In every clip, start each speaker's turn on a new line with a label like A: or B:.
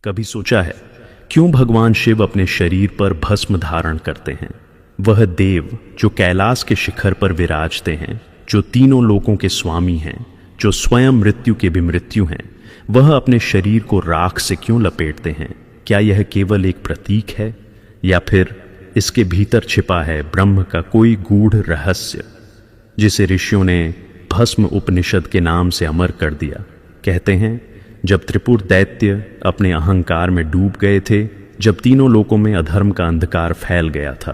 A: कभी सोचा है क्यों भगवान शिव अपने शरीर पर भस्म धारण करते हैं? वह देव जो कैलाश के शिखर पर विराजते हैं, जो तीनों लोकों के स्वामी हैं, जो स्वयं मृत्यु के भी मृत्यु हैं, वह अपने शरीर को राख से क्यों लपेटते हैं? क्या यह केवल एक प्रतीक है या फिर इसके भीतर छिपा है ब्रह्म का कोई गूढ़ रहस्य, जिसे ऋषियों ने भस्म उपनिषद के नाम से अमर कर दिया? कहते हैं जब त्रिपुर दैत्य अपने अहंकार में डूब गए थे, जब तीनों लोकों में अधर्म का अंधकार फैल गया था,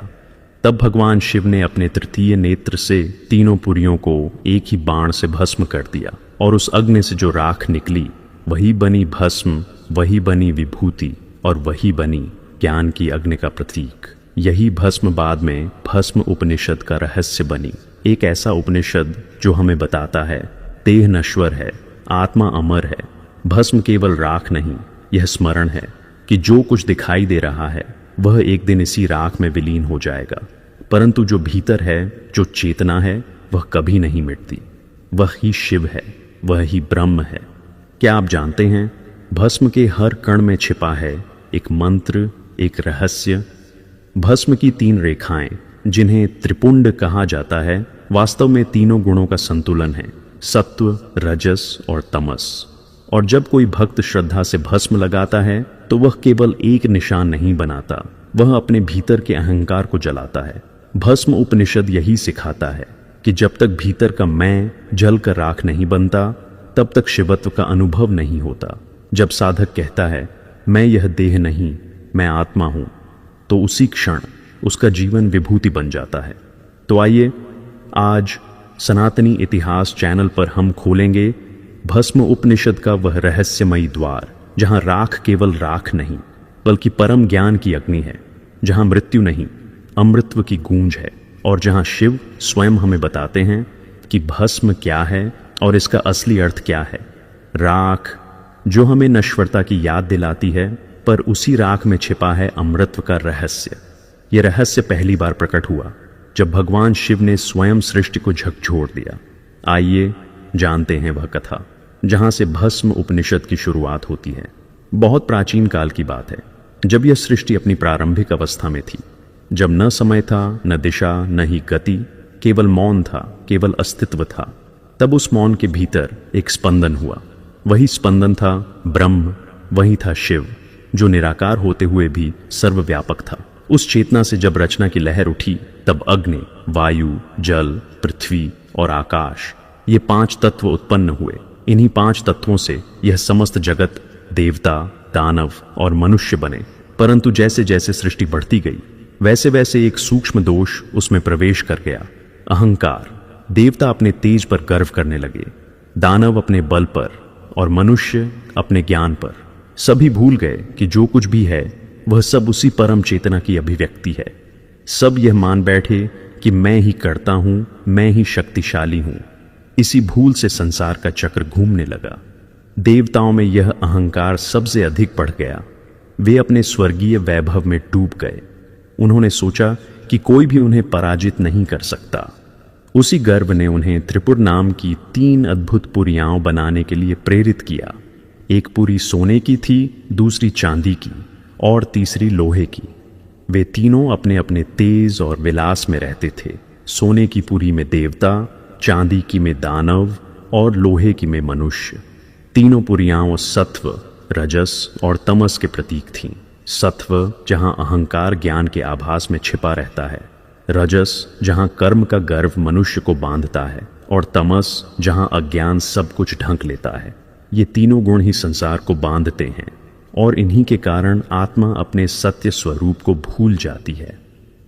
A: तब भगवान शिव ने अपने तृतीय नेत्र से तीनों पुरियों को एक ही बाण से भस्म कर दिया, और उस अग्नि से जो राख निकली वही बनी भस्म, वही बनी विभूति, और वही बनी ज्ञान की अग्नि का प्रतीक। यही भस्म बाद में भस्म उपनिषद का रहस्य बनी, एक ऐसा उपनिषद जो हमें बताता है देह नश्वर है, आत्मा अमर है। भस्म केवल राख नहीं, यह स्मरण है कि जो कुछ दिखाई दे रहा है वह एक दिन इसी राख में विलीन हो जाएगा, परंतु जो भीतर है, जो चेतना है, वह कभी नहीं मिटती। वह ही शिव है, वह ही ब्रह्म है। क्या आप जानते हैं भस्म के हर कण में छिपा है एक मंत्र, एक रहस्य? भस्म की 3 रेखाएं, जिन्हें त्रिपुंड कहा जाता है, वास्तव में तीनों गुणों का संतुलन है, सत्व, रजस और तमस। और जब कोई भक्त श्रद्धा से भस्म लगाता है तो वह केवल एक निशान नहीं बनाता, वह अपने भीतर के अहंकार को जलाता है। भस्म उपनिषद यही सिखाता है कि जब तक भीतर का मैं जल कर राख नहीं बनता, तब तक शिवत्व का अनुभव नहीं होता। जब साधक कहता है मैं यह देह नहीं, मैं आत्मा हूं, तो उसी क्षण उसका जीवन विभूति बन जाता है। तो आइए आज सनातनी इतिहास चैनल पर हम खोलेंगे भस्म उपनिषद का वह रहस्यमयी द्वार, जहां राख केवल राख नहीं बल्कि परम ज्ञान की अग्नि है, जहां मृत्यु नहीं अमृतत्व की गूंज है, और जहां शिव स्वयं हमें बताते हैं कि भस्म क्या है और इसका असली अर्थ क्या है। राख जो हमें नश्वरता की याद दिलाती है, पर उसी राख में छिपा है अमृतत्व का रहस्य। यह रहस्य पहली बार प्रकट हुआ जब भगवान शिव ने स्वयं सृष्टि को झकझोर दिया। आइए जानते हैं वह कथा जहां से भस्म उपनिषद की शुरुआत होती है। बहुत प्राचीन काल की बात है, जब यह सृष्टि अपनी प्रारंभिक अवस्था में थी, जब न समय था, न दिशा, न ही गति, केवल मौन था, केवल अस्तित्व था। तब उस मौन के भीतर एक स्पंदन हुआ। वही स्पंदन था ब्रह्म, वही था शिव, जो निराकार होते हुए भी सर्वव्यापक था। उस चेतना से जब रचना की लहर उठी, तब अग्नि, वायु, जल, पृथ्वी और आकाश, ये 5 तत्व उत्पन्न हुए। इन्हीं 5 तत्वों से यह समस्त जगत देवता, दानव और मनुष्य बने। परंतु जैसे जैसे सृष्टि बढ़ती गई, वैसे वैसे एक सूक्ष्म दोष उसमें प्रवेश कर गया, अहंकार। देवता अपने तेज पर गर्व करने लगे, दानव अपने बल पर और मनुष्य अपने ज्ञान पर। सभी भूल गए कि जो कुछ भी है वह सब उसी परम चेतना की अभिव्यक्ति है। सब यह मान बैठे कि मैं ही करता हूं, मैं ही शक्तिशाली हूं। इसी भूल से संसार का चक्र घूमने लगा। देवताओं में यह अहंकार सबसे अधिक बढ़ गया। वे अपने स्वर्गीय वैभव में डूब गए। उन्होंने सोचा कि कोई भी उन्हें पराजित नहीं कर सकता। उसी गर्व ने उन्हें त्रिपुर नाम की 3 अद्भुत पुरियां बनाने के लिए प्रेरित किया। एक पुरी सोने की थी, दूसरी चांदी की और तीसरी लोहे की। वे तीनों अपने अपने तेज और विलास में रहते थे। सोने की पुरी में देवता, चांदी की में दानव और लोहे की में मनुष्य। तीनों पुरियां सत्व, रजस और तमस के प्रतीक थीं। सत्व जहां अहंकार ज्ञान के आभास में छिपा रहता है, रजस जहां कर्म का गर्व मनुष्य को बांधता है, और तमस जहां अज्ञान सब कुछ ढंक लेता है। ये तीनों गुण ही संसार को बांधते हैं, और इन्हीं के कारण आत्मा अपने सत्य स्वरूप को भूल जाती है।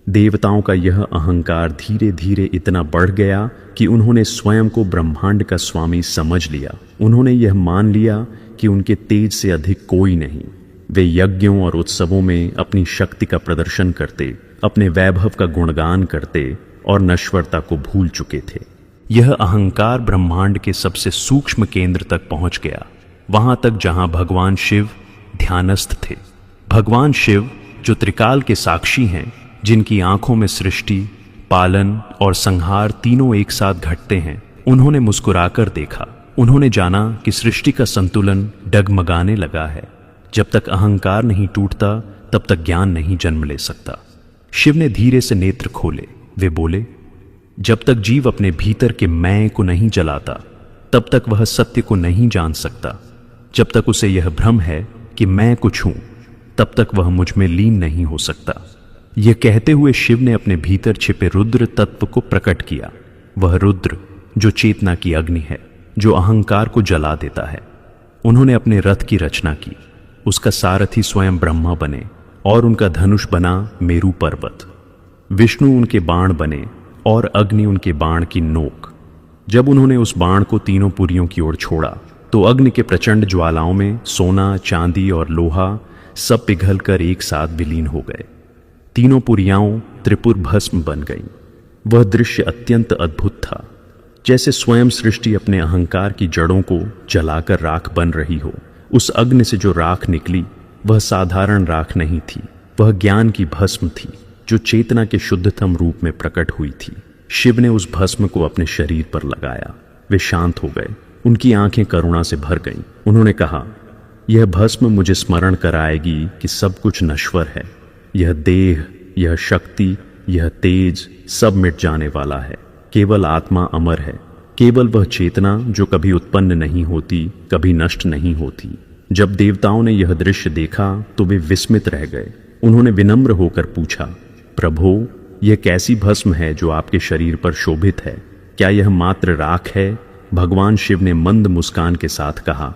A: देवताओं का यह अहंकार धीरे धीरे इतना बढ़ गया कि उन्होंने स्वयं को ब्रह्मांड का स्वामी समझ लिया। उन्होंने यह मान लिया कि उनके तेज से अधिक कोई नहीं। वे यज्ञों और उत्सवों में अपनी शक्ति का प्रदर्शन करते, अपने वैभव का गुणगान करते और नश्वरता को भूल चुके थे। यह अहंकार ब्रह्मांड के सबसे सूक्ष्म केंद्र तक पहुंच गया, वहां तक जहां भगवान शिव ध्यानस्थ थे। भगवान शिव जो त्रिकाल के साक्षी हैं, जिनकी आंखों में सृष्टि, पालन और संहार तीनों एक साथ घटते हैं, उन्होंने मुस्कुराकर देखा। उन्होंने जाना कि सृष्टि का संतुलन डगमगाने लगा है। जब तक अहंकार नहीं टूटता तब तक ज्ञान नहीं जन्म ले सकता। शिव ने धीरे से नेत्र खोले। वे बोले, जब तक जीव अपने भीतर के मैं को नहीं जलाता तब तक वह सत्य को नहीं जान सकता। जब तक उसे यह भ्रम है कि मैं कुछ हूं तब तक वह मुझ में लीन नहीं हो सकता। यह कहते हुए शिव ने अपने भीतर छिपे रुद्र तत्व को प्रकट किया। वह रुद्र जो चेतना की अग्नि है, जो अहंकार को जला देता है। उन्होंने अपने रथ की रचना की। उसका सारथी स्वयं ब्रह्मा बने और उनका धनुष बना मेरू पर्वत। विष्णु उनके बाण बने और अग्नि उनके बाण की नोक। जब उन्होंने उस बाण को तीनों पुरियों की ओर छोड़ा तो अग्नि के प्रचंड ज्वालाओं में सोना, चांदी और लोहा सब पिघलकर एक साथ विलीन हो गए। तीनों पुरियाओं त्रिपुर भस्म बन गईं। वह दृश्य अत्यंत अद्भुत था, जैसे स्वयं सृष्टि अपने अहंकार की जड़ों को जलाकर राख बन रही हो। उस अग्नि से जो राख निकली वह साधारण राख नहीं थी, वह ज्ञान की भस्म थी जो चेतना के शुद्धतम रूप में प्रकट हुई थी। शिव ने उस भस्म को अपने शरीर पर लगाया। वे शांत हो गए। उनकी आंखें करुणा से भर गईं। उन्होंने कहा, यह भस्म मुझे स्मरण कराएगी कि सब कुछ नश्वर है। यह देह, यह शक्ति, यह तेज सब मिट जाने वाला है। केवल आत्मा अमर है। केवल वह चेतना जो कभी उत्पन्न नहीं होती, कभी नष्ट नहीं होती। जब देवताओं ने यह दृश्य देखा तो वे विस्मित रह गए। उन्होंने विनम्र होकर पूछा, प्रभो, यह कैसी भस्म है जो आपके शरीर पर शोभित है? क्या यह मात्र राख है? भगवान शिव ने मंद मुस्कान के साथ कहा,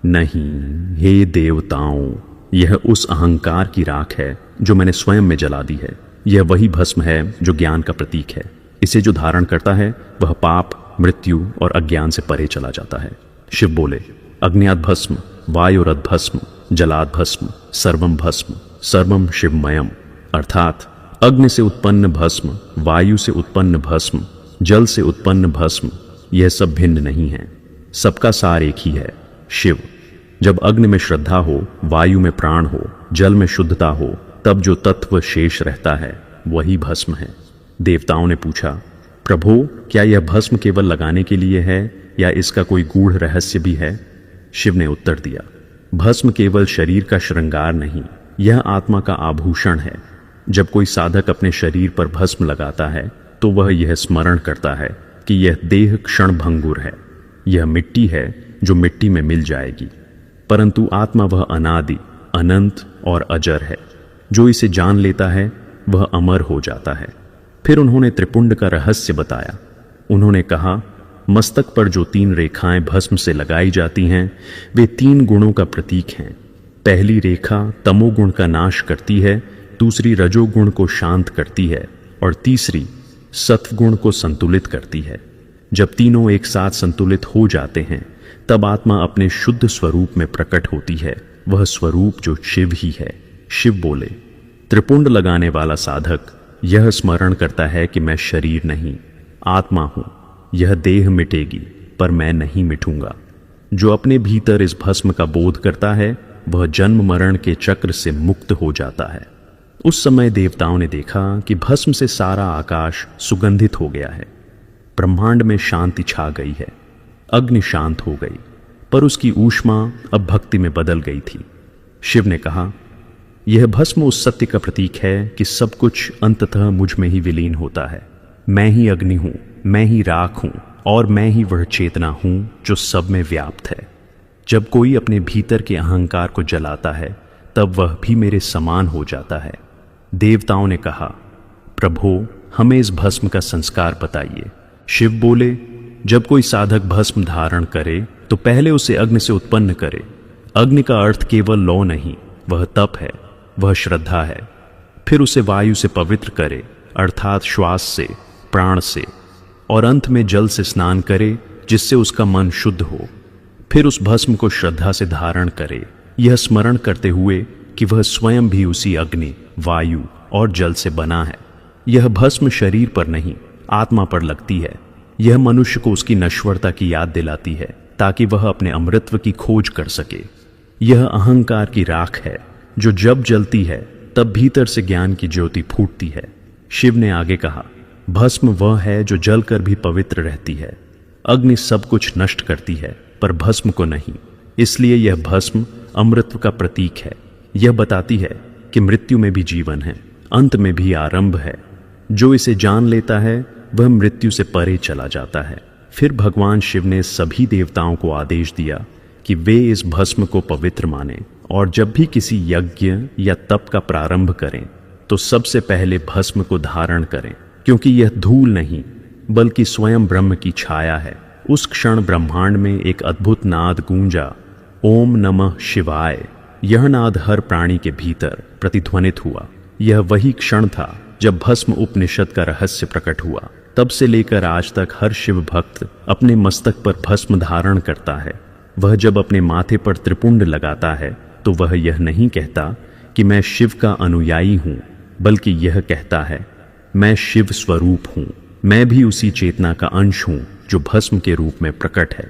A: नहीं हे देवताओं, यह उस अहंकार की राख है जो मैंने स्वयं में जला दी है। यह वही भस्म है जो ज्ञान का प्रतीक है। इसे जो धारण करता है वह पाप, मृत्यु और अज्ञान से परे चला जाता है। शिव बोले, अग्न्यात भस्म, वायुरद भस्म, जलाद भस्म, सर्वम भस्म, सर्वम शिवमयम। अर्थात अग्नि से उत्पन्न भस्म, वायु से उत्पन्न भस्म, जल से उत्पन्न भस्म, यह सब भिन्न नहीं है। सबका सार एक ही है, शिव। जब अग्नि में श्रद्धा हो, वायु में प्राण हो, जल में शुद्धता हो, तब जो तत्व शेष रहता है वही भस्म है। देवताओं ने पूछा, प्रभो, क्या यह भस्म केवल लगाने के लिए है या इसका कोई गूढ़ रहस्य भी है? शिव ने उत्तर दिया, भस्म केवल शरीर का श्रृंगार नहीं, यह आत्मा का आभूषण है। जब कोई साधक अपने शरीर पर भस्म लगाता है तो वह यह स्मरण करता है कि यह देह क्षण भंगुर है। यह मिट्टी है जो मिट्टी में मिल जाएगी, परंतु आत्मा वह अनादि, अनंत और अजर है। जो इसे जान लेता है वह अमर हो जाता है। फिर उन्होंने त्रिपुंड का रहस्य बताया। उन्होंने कहा, मस्तक पर जो 3 रेखाएं भस्म से लगाई जाती हैं वे 3 गुणों का प्रतीक हैं। पहली रेखा तमोगुण का नाश करती है, दूसरी रजोगुण को शांत करती है और तीसरी सत्वगुण को संतुलित करती है। जब तीनों एक साथ संतुलित हो जाते हैं तब आत्मा अपने शुद्ध स्वरूप में प्रकट होती है, वह स्वरूप जो शिव ही है। शिव बोले, त्रिपुंड लगाने वाला साधक यह स्मरण करता है कि मैं शरीर नहीं, आत्मा हूं। यह देह मिटेगी पर मैं नहीं मिटूंगा। जो अपने भीतर इस भस्म का बोध करता है वह जन्म मरण के चक्र से मुक्त हो जाता है। उस समय देवताओं ने देखा कि भस्म से सारा आकाश सुगंधित हो गया है। ब्रह्मांड में शांति छा गई है। अग्नि शांत हो गई, पर उसकी ऊष्मा अब भक्ति में बदल गई थी। शिव ने कहा, यह भस्म उस सत्य का प्रतीक है कि सब कुछ अंततः मुझ में ही विलीन होता है। मैं ही अग्नि हूं, मैं ही राख हूं और मैं ही वह चेतना हूं जो सब में व्याप्त है। जब कोई अपने भीतर के अहंकार को जलाता है तब वह भी मेरे समान हो जाता है। देवताओं ने कहा, प्रभो, हमें इस भस्म का संस्कार बताइए। शिव बोले, जब कोई साधक भस्म धारण करे तो पहले उसे अग्नि से उत्पन्न करे। अग्नि का अर्थ केवल लौ नहीं, वह तप है, वह श्रद्धा है। फिर उसे वायु से पवित्र करे, अर्थात श्वास से, प्राण से, और अंत में जल से स्नान करे जिससे उसका मन शुद्ध हो। फिर उस भस्म को श्रद्धा से धारण करे, यह स्मरण करते हुए कि वह स्वयं भी उसी अग्नि, वायु और जल से बना है। यह भस्म शरीर पर नहीं, आत्मा पर लगती है। यह मनुष्य को उसकी नश्वरता की याद दिलाती है ताकि वह अपने अमृतत्व की खोज कर सके। यह अहंकार की राख है जो जब जलती है तब भीतर से ज्ञान की ज्योति फूटती है। शिव ने आगे कहा, भस्म वह है जो जलकर भी पवित्र रहती है। अग्नि सब कुछ नष्ट करती है पर भस्म को नहीं। इसलिए यह भस्म अमृत का प्रतीक है। यह बताती है कि मृत्यु में भी जीवन है, अंत में भी आरंभ है। जो इसे जान लेता है वह मृत्यु से परे चला जाता है। फिर भगवान शिव ने सभी देवताओं को आदेश दिया कि वे इस भस्म को पवित्र मानें और जब भी किसी यज्ञ या तप का प्रारंभ करें तो सबसे पहले भस्म को धारण करें, क्योंकि यह धूल नहीं बल्कि स्वयं ब्रह्म की छाया है। उस क्षण ब्रह्मांड में एक अद्भुत नाद गूंजा, ओम नमः शिवाय। यह नाद हर प्राणी के भीतर प्रतिध्वनित हुआ। यह वही क्षण था जब भस्म उपनिषद का रहस्य प्रकट हुआ। तब से लेकर आज तक हर शिव भक्त अपने मस्तक पर भस्म धारण करता है। वह जब अपने माथे पर त्रिपुंड लगाता है तो वह यह नहीं कहता कि मैं शिव का अनुयायी हूं, बल्कि यह कहता है मैं शिव स्वरूप हूं। मैं भी उसी चेतना का अंश हूं जो भस्म के रूप में प्रकट है।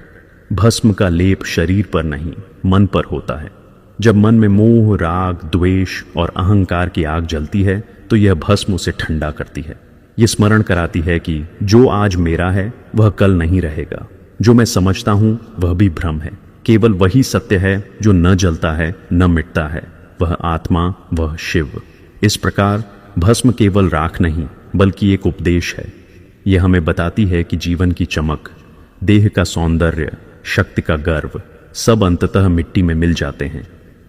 A: भस्म का लेप शरीर पर नहीं, मन पर होता है। जब मन में मोह, राग, द्वेष और अहंकार की आग जलती है तो यह भस्म उसे ठंडा करती है। यह स्मरण कराती है कि जो आज मेरा है वह कल नहीं रहेगा। जो मैं समझता हूं वह भी भ्रम है। केवल वही सत्य है जो न जलता है न मिटता है, वह आत्मा, वह शिव। इस प्रकार भस्म केवल राख नहीं बल्कि एक उपदेश है। यह हमें बताती है कि जीवन की चमक, देह का सौंदर्य, शक्ति का गर्व सब अंततः मिट्टी में मिल जाते हैं।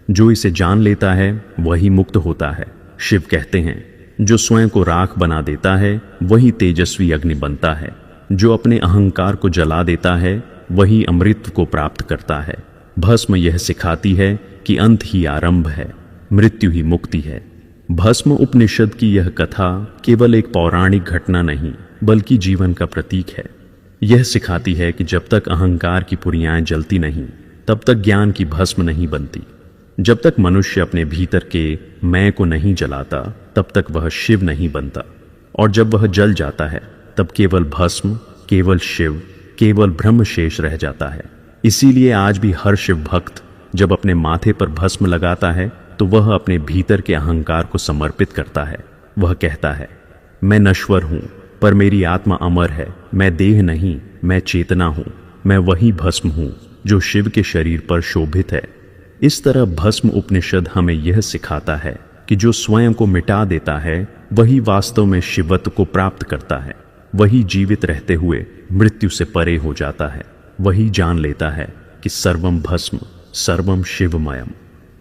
A: जो इसे जान लेता है वही मुक्त होता है। शिव कहते हैं जो स्वयं को राख बना देता है वही तेजस्वी अग्नि बनता है। जो अपने अहंकार को जला देता है वही अमृत को प्राप्त करता है। भस्म यह सिखाती है कि अंत ही आरंभ है, मृत्यु ही मुक्ति है। भस्म उपनिषद की यह कथा केवल एक पौराणिक घटना नहीं बल्कि जीवन का प्रतीक है। यह सिखाती है कि जब तक अहंकार की पुरियाएं जलती नहीं तब तक ज्ञान की भस्म नहीं बनती। जब तक मनुष्य अपने भीतर के मैं को नहीं जलाता तब तक वह शिव नहीं बनता, और जब वह जल जाता है तब केवल भस्म, केवल शिव, केवल ब्रह्म शेष रह जाता है। इसीलिए आज भी हर शिव भक्त जब अपने माथे पर भस्म लगाता है तो वह अपने भीतर के अहंकार को समर्पित करता है। वह कहता है मैं नश्वर हूं पर मेरी आत्मा अमर है। मैं देह नहीं, मैं चेतना हूं। मैं वही भस्म हूं जो शिव के शरीर पर शोभित है। इस तरह भस्म उपनिषद हमें यह सिखाता है कि जो स्वयं को मिटा देता है वही वास्तव में शिवत्व को प्राप्त करता है। वही जीवित रहते हुए मृत्यु से परे हो जाता है। वही जान लेता है कि सर्वम भस्म सर्वम शिवमयम।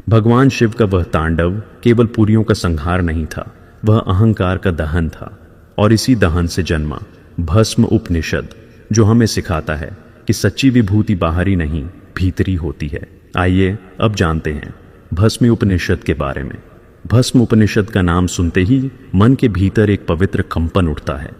A: भगवान शिव का वह तांडव केवल पुरियों का संहार नहीं था, वह अहंकार का दहन था। और इसी दहन से जन्मा भस्म उपनिषद, जो हमें सिखाता है कि सच्ची विभूति बाहरी नहीं भीतरी होती है। आइए अब जानते हैं भस्म उपनिषद के बारे में। भस्म उपनिषद का नाम सुनते ही मन के भीतर एक पवित्र कंपन उठता है।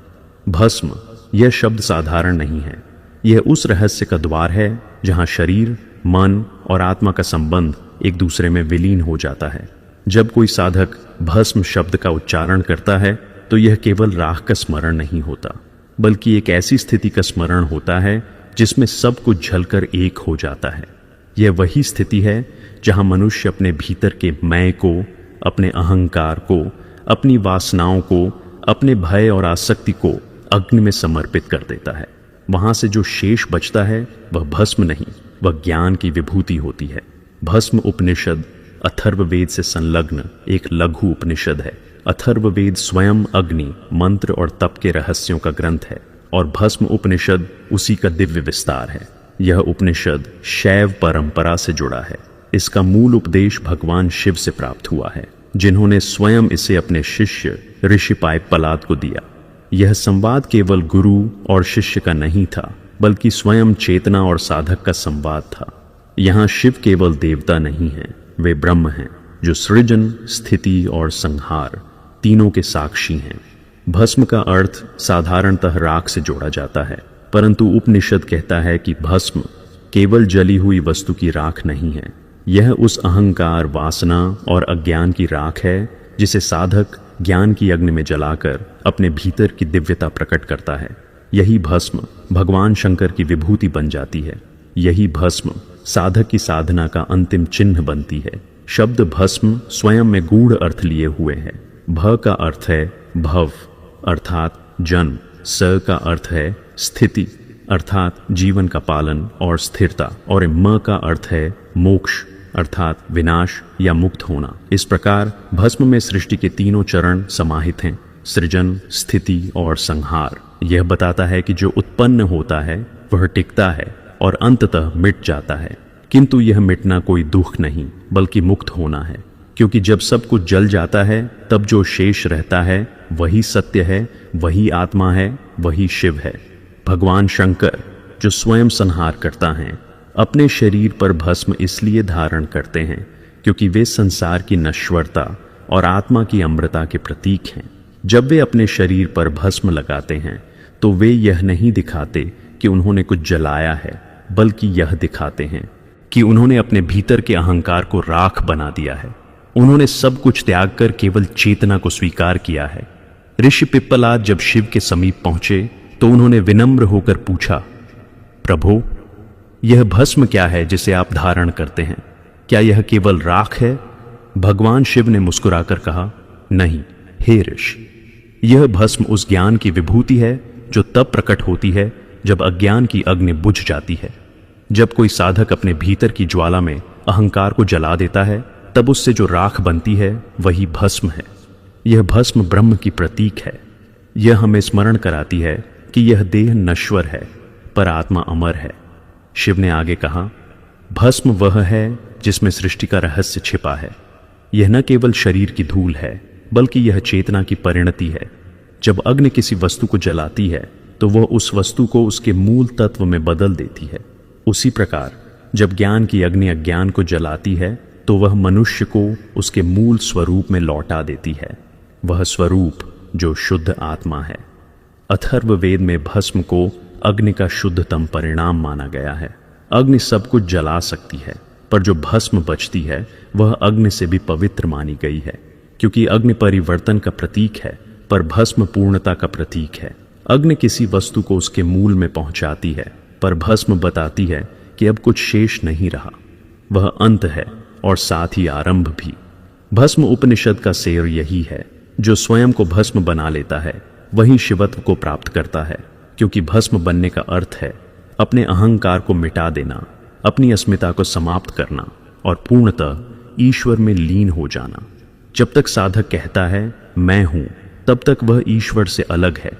A: भस्म यह शब्द साधारण नहीं है। यह उस रहस्य का द्वार है जहां शरीर, मन और आत्मा का संबंध एक दूसरे में विलीन हो जाता है। जब कोई साधक भस्म शब्द का उच्चारण करता है तो यह केवल राख का स्मरण नहीं होता, बल्कि एक ऐसी स्थिति का स्मरण होता है जिसमें सब कुछ झलकर एक हो जाता है। यह वही स्थिति है जहां मनुष्य अपने भीतर के मैं को, अपने अहंकार को, अपनी वासनाओं को, अपने भय और आसक्ति को अग्नि में समर्पित कर देता है। वहां से जो शेष बचता है वह भस्म नहीं, वह ज्ञान की विभूति होती है। भस्म उपनिषद अथर्ववेद से संलग्न एक लघु उपनिषद है। अथर्ववेद स्वयं अग्नि, मंत्र और तप के रहस्यों का ग्रंथ है और भस्म उपनिषद उसी का दिव्य विस्तार है। यह उपनिषद शैव परंपरा से जुड़ा है। इसका मूल उपदेश भगवान शिव से प्राप्त हुआ है, जिन्होंने स्वयं इसे अपने शिष्य ऋषि पाइप्पलाद को दिया। यह संवाद केवल गुरु और शिष्य का नहीं था, बल्कि स्वयं चेतना और साधक का संवाद था। यहाँ शिव केवल देवता नहीं हैं, वे ब्रह्म हैं जो सृजन, स्थिति और संहार तीनों के साक्षी हैं। भस्म का अर्थ साधारणतः राख से जोड़ा जाता है, परंतु उपनिषद कहता है कि भस्म केवल जली हुई वस्तु की राख नहीं है। यह उस अहंकार, वासना और अज्ञान की राख है जिसे साधक ज्ञान की अग्नि में जलाकर अपने भीतर की दिव्यता प्रकट करता है। यही भस्म भगवान शंकर की विभूति बन जाती है। यही भस्म साधक की साधना का अंतिम चिन्ह बनती है। शब्द भस्म स्वयं में गूढ़ अर्थ लिए हुए है। भ का अर्थ है भव अर्थात जन्म, स का अर्थ है स्थिति अर्थात जीवन का पालन और स्थिरता, और म का अर्थ है मोक्ष अर्थात विनाश या मुक्त होना। इस प्रकार भस्म में सृष्टि के तीनों चरण समाहित हैं, सृजन, स्थिति और संहार। यह बताता है कि जो उत्पन्न होता है वह टिकता है और अंततः मिट जाता है, किंतु यह मिटना कोई दुख नहीं बल्कि मुक्त होना है, क्योंकि जब सब कुछ जल जाता है तब जो शेष रहता है वही सत्य है, वही आत्मा है, वही शिव है। भगवान शंकर जो स्वयं संहार करता है अपने शरीर पर भस्म इसलिए धारण करते हैं क्योंकि वे संसार की नश्वरता और आत्मा की अमृता के प्रतीक हैं। जब वे अपने शरीर पर भस्म लगाते हैं तो वे यह नहीं दिखाते कि उन्होंने कुछ जलाया है, बल्कि यह दिखाते हैं कि उन्होंने अपने भीतर के अहंकार को राख बना दिया है। उन्होंने सब कुछ त्याग कर केवल चेतना को स्वीकार किया है। ऋषि पिप्पलाद जब शिव के समीप पहुंचे तो उन्होंने विनम्र होकर पूछा, प्रभु, यह भस्म क्या है जिसे आप धारण करते हैं? क्या यह केवल राख है? भगवान शिव ने मुस्कुराकर कहा, नहीं हे ऋषि, यह भस्म उस ज्ञान की विभूति है जो तब प्रकट होती है जब अज्ञान की अग्नि बुझ जाती है। जब कोई साधक अपने भीतर की ज्वाला में अहंकार को जला देता है तब उससे जो राख बनती है वही भस्म है। यह भस्म ब्रह्म की प्रतीक है। यह हमें स्मरण कराती है कि यह देह नश्वर है पर आत्मा अमर है। शिव ने आगे कहा, भस्म वह है जिसमें सृष्टि का रहस्य छिपा है। यह न केवल शरीर की धूल है बल्कि यह चेतना की परिणति है। जब अग्नि किसी वस्तु को जलाती है तो वह उस वस्तु को उसके मूल तत्व में बदल देती है। उसी प्रकार जब ज्ञान की अग्नि अज्ञान को जलाती है तो वह मनुष्य को उसके मूल स्वरूप में लौटा देती है, वह स्वरूप जो शुद्ध आत्मा है। अथर्ववेद में भस्म को अग्नि का शुद्धतम परिणाम माना गया है। अग्नि सब कुछ जला सकती है, पर जो भस्म बचती है वह अग्नि से भी पवित्र मानी गई है, क्योंकि अग्नि परिवर्तन का प्रतीक है पर भस्म पूर्णता का प्रतीक है। अग्नि किसी वस्तु को उसके मूल में पहुंचाती है, पर भस्म बताती है कि अब कुछ शेष नहीं रहा। वह अंत है और साथ ही आरंभ भी। भस्म उपनिषद का शेर यही है, जो स्वयं को भस्म बना लेता है वही शिवत्व को प्राप्त करता है, क्योंकि भस्म बनने का अर्थ है अपने अहंकार को मिटा देना, अपनी अस्मिता को समाप्त करना और पूर्णतः ईश्वर में लीन हो जाना। जब तक साधक कहता है मैं हूं, तब तक वह ईश्वर से अलग है,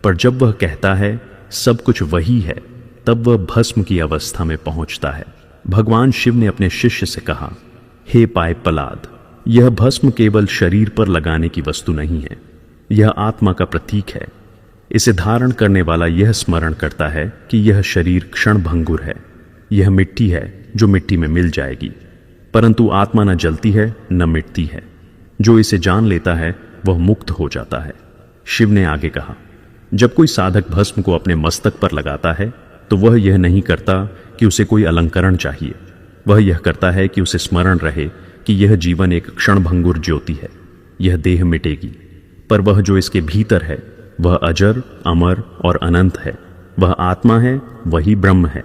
A: पर जब वह कहता है सब कुछ वही है, तब वह भस्म की अवस्था में पहुंचता है। भगवान शिव ने अपने शिष्य से कहा, हे पाइपलाद, यह भस्म केवल शरीर पर लगाने की वस्तु नहीं है, यह आत्मा का प्रतीक है। इसे धारण करने वाला यह स्मरण करता है कि यह शरीर क्षण भंगुर है, यह मिट्टी है जो मिट्टी में मिल जाएगी, परंतु आत्मा न जलती है न मिटती है। जो इसे जान लेता है वह मुक्त हो जाता है। शिव ने आगे कहा, जब कोई साधक भस्म को अपने मस्तक पर लगाता है तो वह यह नहीं करता कि उसे कोई अलंकरण चाहिए, वह यह करता है कि उसे स्मरण रहे कि यह जीवन एक क्षणभंगुर ज्योति है, यह देह मिटेगी, पर वह जो इसके भीतर है वह अजर, अमर और अनंत है, वह आत्मा है, वही ब्रह्म है।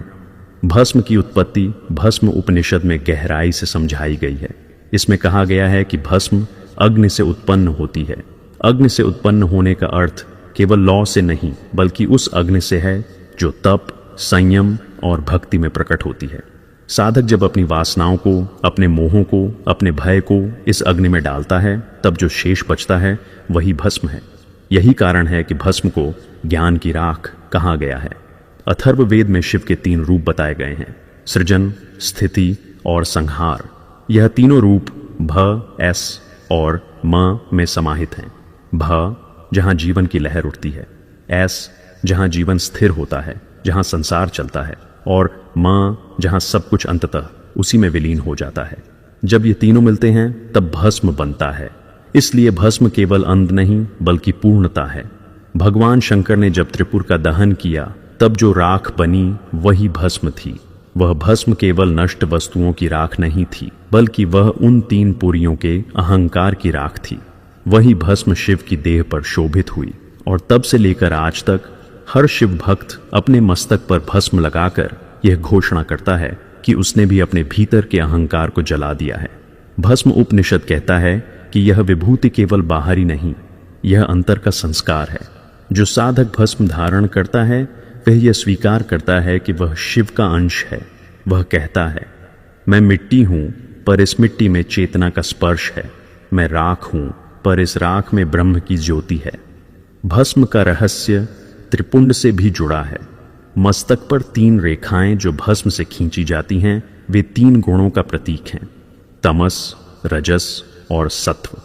A: भस्म की उत्पत्ति भस्म उपनिषद में गहराई से समझाई गई है। इसमें कहा गया है कि भस्म अग्नि से उत्पन्न होती है। अग्नि से उत्पन्न होने का अर्थ केवल लौ से नहीं बल्कि उस अग्नि से है जो तप, संयम और भक्ति में प्रकट होती है। साधक जब अपनी वासनाओं को, अपने मोहों को, अपने भय को इस अग्नि में डालता है तब जो शेष बचता है वही भस्म है। यही कारण है कि भस्म को ज्ञान की राख कहा गया है। अथर्ववेद में शिव के 3 रूप बताए गए हैं, सृजन, स्थिति और संहार। यह तीनों रूप भ, एस और म में समाहित हैं। भ जहाँ जीवन की लहर उठती है, एस जहाँ जीवन स्थिर होता है, जहाँ संसार चलता है, और म जहाँ सब कुछ अंततः उसी में विलीन हो जाता है। जब ये तीनों मिलते हैं तब भस्म बनता है। इसलिए भस्म केवल अंत नहीं बल्कि पूर्णता है। भगवान शंकर ने जब त्रिपुर का दहन किया तब जो राख बनी वही भस्म थी। वह भस्म केवल नष्ट वस्तुओं की राख नहीं थी, बल्कि वह उन 3 पुरियों के अहंकार की राख थी। वही भस्म शिव की देह पर शोभित हुई और तब से लेकर आज तक हर शिव भक्त अपने मस्तक पर भस्म लगाकर यह घोषणा करता है कि उसने भी अपने भीतर के अहंकार को जला दिया है। भस्म उपनिषद कहता है कि यह विभूति केवल बाहरी नहीं, यह अंतर का संस्कार है। जो साधक भस्म धारण करता है वह यह स्वीकार करता है कि वह शिव का अंश है। वह कहता है, मैं मिट्टी हूं, पर इस मिट्टी में चेतना का स्पर्श है। मैं राख हूं, पर इस राख में ब्रह्म की ज्योति है। भस्म का रहस्य त्रिपुंड से भी जुड़ा है। मस्तक पर 3 रेखाएं जो भस्म से खींची जाती हैं, वे 3 गुणों का प्रतीक हैं, तमस, रजस और सत्व।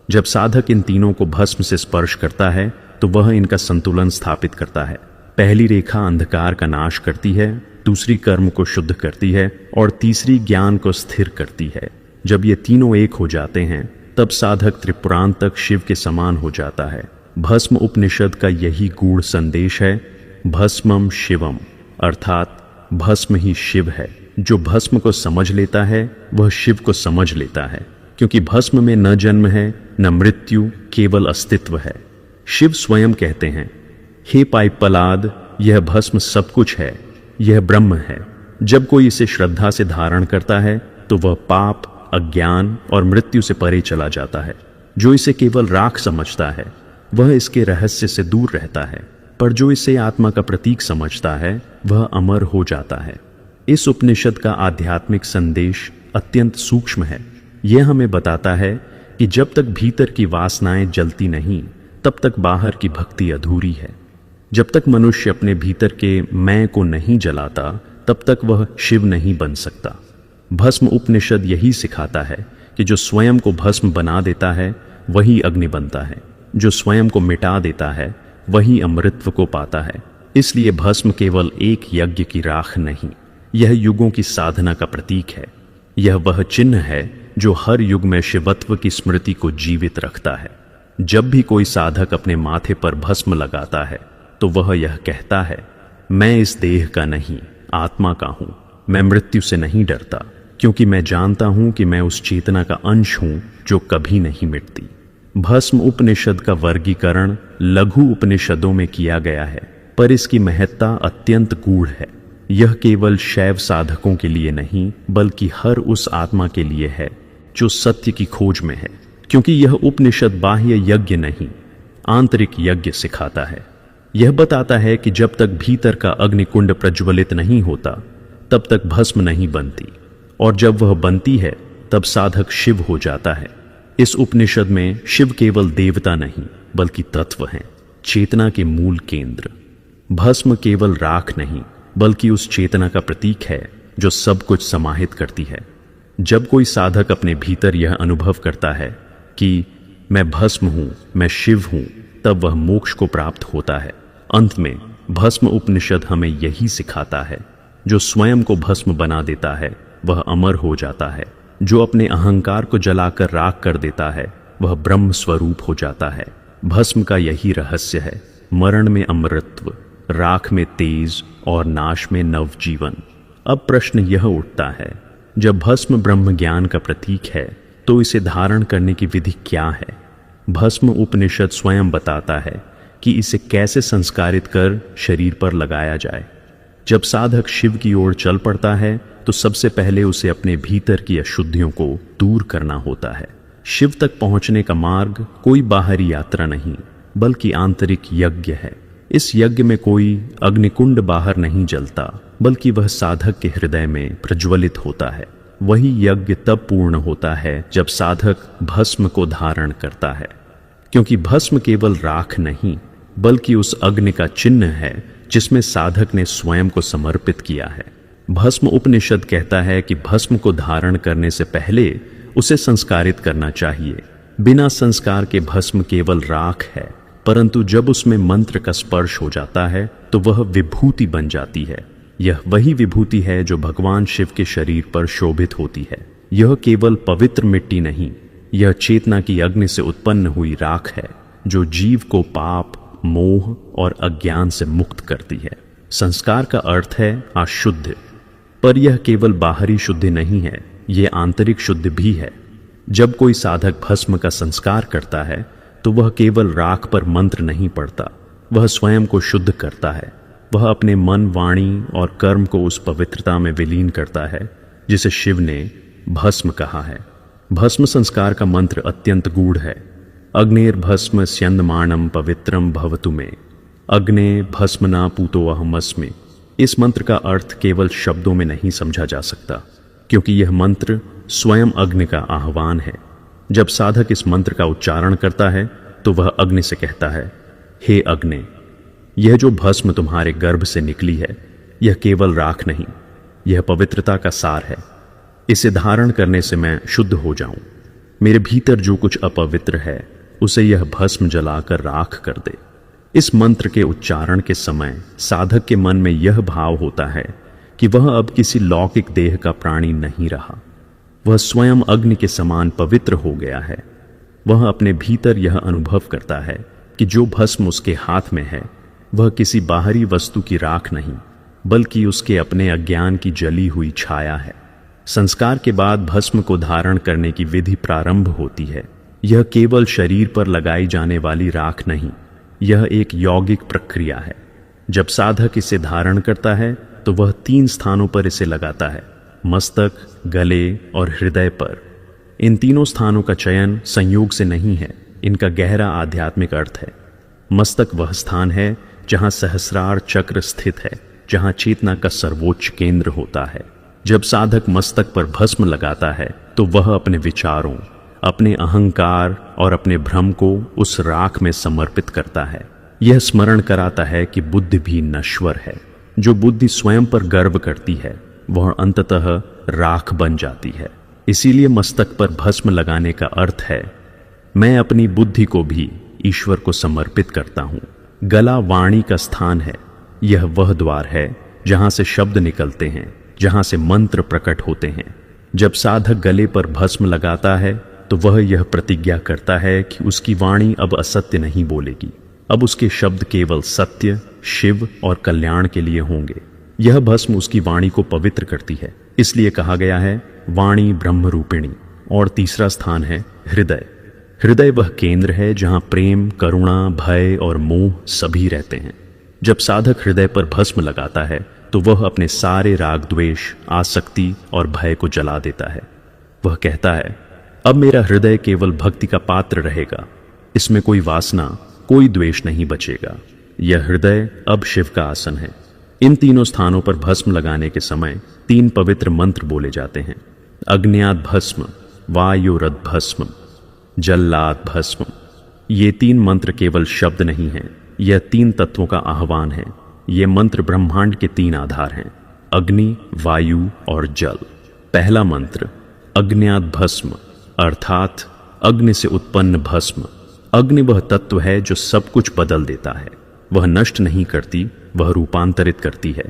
A: जब साधक इन तीनों को भस्म से स्पर्श करता है तो वह इनका संतुलन स्थापित करता है। पहली रेखा अंधकार का नाश करती है, दूसरी कर्म को शुद्ध करती है और तीसरी ज्ञान को स्थिर करती है। जब ये तीनों एक हो जाते हैं तब साधक त्रिपुरांतक शिव के समान हो जाता है। भस्म उपनिषद का यही गूढ़ संदेश है, भस्मम शिवम, अर्थात भस्म ही शिव है। जो भस्म को समझ लेता है वह शिव को समझ लेता है, क्योंकि भस्म में न जन्म है न मृत्यु, केवल अस्तित्व है। शिव स्वयं कहते हैं, हे पाइपलाद, यह भस्म सब कुछ है, यह ब्रह्म है। जब कोई इसे श्रद्धा से धारण करता है तो वह पाप, अज्ञान और मृत्यु से परे चला जाता है। जो इसे केवल राख समझता है वह इसके रहस्य से दूर रहता है, पर जो इसे आत्मा का प्रतीक समझता है वह अमर हो जाता है। इस उपनिषद का आध्यात्मिक संदेश अत्यंत सूक्ष्म है। यह हमें बताता है कि जब तक भीतर की वासनाएं जलती नहीं तब तक बाहर की भक्ति अधूरी है। जब तक मनुष्य अपने भीतर के मैं को नहीं जलाता तब तक वह शिव नहीं बन सकता। भस्म उपनिषद यही सिखाता है कि जो स्वयं को भस्म बना देता है वही अग्नि बनता है, जो स्वयं को मिटा देता है वही अमृतत्व को पाता है। इसलिए भस्म केवल एक यज्ञ की राख नहीं, यह युगों की साधना का प्रतीक है। यह वह चिन्ह है जो हर युग में शिवत्व की स्मृति को जीवित रखता है। जब भी कोई साधक अपने माथे पर भस्म लगाता है तो वह यह कहता है, मैं इस देह का नहीं, आत्मा का हूं। मैं मृत्यु से नहीं डरता, क्योंकि मैं जानता हूं कि मैं उस चेतना का अंश हूं जो कभी नहीं मिटती। भस्म उपनिषद का वर्गीकरण लघु उपनिषदों में किया गया है, पर इसकी महत्ता अत्यंत गूढ़ है। यह केवल शैव साधकों के लिए नहीं बल्कि हर उस आत्मा के लिए है जो सत्य की खोज में है, क्योंकि यह उपनिषद बाह्य यज्ञ नहीं, आंतरिक यज्ञ सिखाता है। यह बताता है कि जब तक भीतर का अग्निकुंड प्रज्वलित नहीं होता तब तक भस्म नहीं बनती, और जब वह बनती है तब साधक शिव हो जाता है। इस उपनिषद में शिव केवल देवता नहीं बल्कि तत्व हैं, चेतना के मूल केंद्र। भस्म केवल राख नहीं बल्कि उस चेतना का प्रतीक है जो सब कुछ समाहित करती है। जब कोई साधक अपने भीतर यह अनुभव करता है कि मैं भस्म हूं, मैं शिव हूं, तब वह मोक्ष को प्राप्त होता है। अंत में भस्म उपनिषद हमें यही सिखाता है, जो स्वयं को भस्म बना देता है वह अमर हो जाता है। जो अपने अहंकार को जलाकर राख कर देता है वह ब्रह्म स्वरूप हो जाता है। भस्म का यही रहस्य है, मरण में अमृतत्व, राख में तेज और नाश में नवजीवन। अब प्रश्न यह उठता है, जब भस्म ब्रह्म ज्ञान का प्रतीक है तो इसे धारण करने की विधि क्या है? भस्म उपनिषद स्वयं बताता है कि इसे कैसे संस्कारित कर शरीर पर लगाया जाए। जब साधक शिव की ओर चल पड़ता है तो सबसे पहले उसे अपने भीतर की अशुद्धियों को दूर करना होता है। शिव तक पहुंचने का मार्ग कोई बाहरी यात्रा नहीं बल्कि आंतरिक यज्ञ है। इस यज्ञ में कोई अग्निकुंड बाहर नहीं जलता बल्कि वह साधक के हृदय में प्रज्वलित होता है। वही यज्ञ तब पूर्ण होता है जब साधक भस्म को धारण करता है, क्योंकि भस्म केवल राख नहीं बल्कि उस अग्नि का चिन्ह है जिसमें साधक ने स्वयं को समर्पित किया है। भस्म उपनिषद कहता है कि भस्म को धारण करने से पहले उसे संस्कारित करना चाहिए। बिना संस्कार के भस्म केवल राख है, परंतु जब उसमें मंत्र का स्पर्श हो जाता है तो वह विभूति बन जाती है। यह वही विभूति है जो भगवान शिव के शरीर पर शोभित होती है। यह केवल पवित्र मिट्टी नहीं, यह चेतना की अग्नि से उत्पन्न हुई राख है जो जीव को पाप, मोह और अज्ञान से मुक्त करती है। संस्कार का अर्थ है अशुद्ध, पर यह केवल बाहरी शुद्धि नहीं है, यह आंतरिक शुद्धि भी है। जब कोई साधक भस्म का संस्कार करता है तो वह केवल राख पर मंत्र नहीं पढ़ता, वह स्वयं को शुद्ध करता है। वह अपने मन, वाणी और कर्म को उस पवित्रता में विलीन करता है जिसे शिव ने भस्म कहा है। भस्म संस्कार का मंत्र अत्यंत गूढ़ है। अग्निर्भस्म स्यंदमाणम पवित्रम भवतु में। अग्ने भस्मना पूतो अहमस्मि। इस मंत्र का अर्थ केवल शब्दों में नहीं समझा जा सकता, क्योंकि यह मंत्र स्वयं अग्नि का आह्वान है। जब साधक इस मंत्र का उच्चारण करता है तो वह अग्नि से कहता है, हे अग्नि, यह जो भस्म तुम्हारे गर्भ से निकली है, यह केवल राख नहीं, यह पवित्रता का सार है। इसे धारण करने से मैं शुद्ध हो जाऊं। मेरे भीतर जो कुछ अपवित्र है उसे यह भस्म जलाकर राख कर दे। इस मंत्र के उच्चारण के समय साधक के मन में यह भाव होता है कि वह अब किसी लौकिक देह का प्राणी नहीं रहा, वह स्वयं अग्नि के समान पवित्र हो गया है। वह अपने भीतर यह अनुभव करता है कि जो भस्म उसके हाथ में है वह किसी बाहरी वस्तु की राख नहीं, बल्कि उसके अपने अज्ञान की जली हुई छाया है। संस्कार के बाद भस्म को धारण करने की विधि प्रारंभ होती है। यह केवल शरीर पर लगाई जाने वाली राख नहीं, यह एक यौगिक प्रक्रिया है। जब साधक इसे धारण करता है तो वह 3 स्थानों पर इसे लगाता है, मस्तक, गले और हृदय पर। इन तीनों स्थानों का चयन संयोग से नहीं है, इनका गहरा आध्यात्मिक अर्थ है। मस्तक वह स्थान है जहां सहस्रार चक्र स्थित है, जहां चेतना का सर्वोच्च केंद्र होता है। जब साधक मस्तक पर भस्म लगाता है तो वह अपने विचारों, अपने अहंकार और अपने भ्रम को उस राख में समर्पित करता है। यह स्मरण कराता है कि बुद्धि भी नश्वर है। जो बुद्धि स्वयं पर गर्व करती है वह अंततः राख बन जाती है। इसीलिए मस्तक पर भस्म लगाने का अर्थ है, मैं अपनी बुद्धि को भी ईश्वर को समर्पित करता हूँ। गला वाणी का स्थान है। यह वह द्वार है जहां से शब्द निकलते हैं, जहां से मंत्र प्रकट होते हैं। जब साधक गले पर भस्म लगाता है तो वह यह प्रतिज्ञा करता है कि उसकी वाणी अब असत्य नहीं बोलेगी। अब उसके शब्द केवल सत्य, शिव और कल्याण के लिए होंगे। यह भस्म उसकी वाणी को पवित्र करती है। इसलिए कहा गया है वाणी ब्रह्म रूपिणी। और तीसरा स्थान है हृदय। हृदय वह केंद्र है जहां प्रेम, करुणा, भय और मोह सभी रहते हैं। जब साधक हृदय पर भस्म लगाता है तो वह अपने सारे राग, द्वेष, आसक्ति और भय को जला देता है। वह कहता है, अब मेरा हृदय केवल भक्ति का पात्र रहेगा, इसमें कोई वासना, कोई द्वेष नहीं बचेगा। यह हृदय अब शिव का आसन है। इन तीनों स्थानों पर भस्म लगाने के समय 3 पवित्र मंत्र बोले जाते हैं। अग्न्यात भस्म, वायुरद भस्म, जल्लाद भस्म। ये 3 मंत्र केवल शब्द नहीं हैं, यह 3 तत्वों का आह्वान है। ये मंत्र ब्रह्मांड के 3 आधार हैं, अग्नि, वायु और जल। पहला मंत्र अग्न्यात भस्म, अर्थात अग्नि से उत्पन्न भस्म। अग्नि वह तत्व है जो सब कुछ बदल देता है। वह नष्ट नहीं करती, वह रूपांतरित करती है।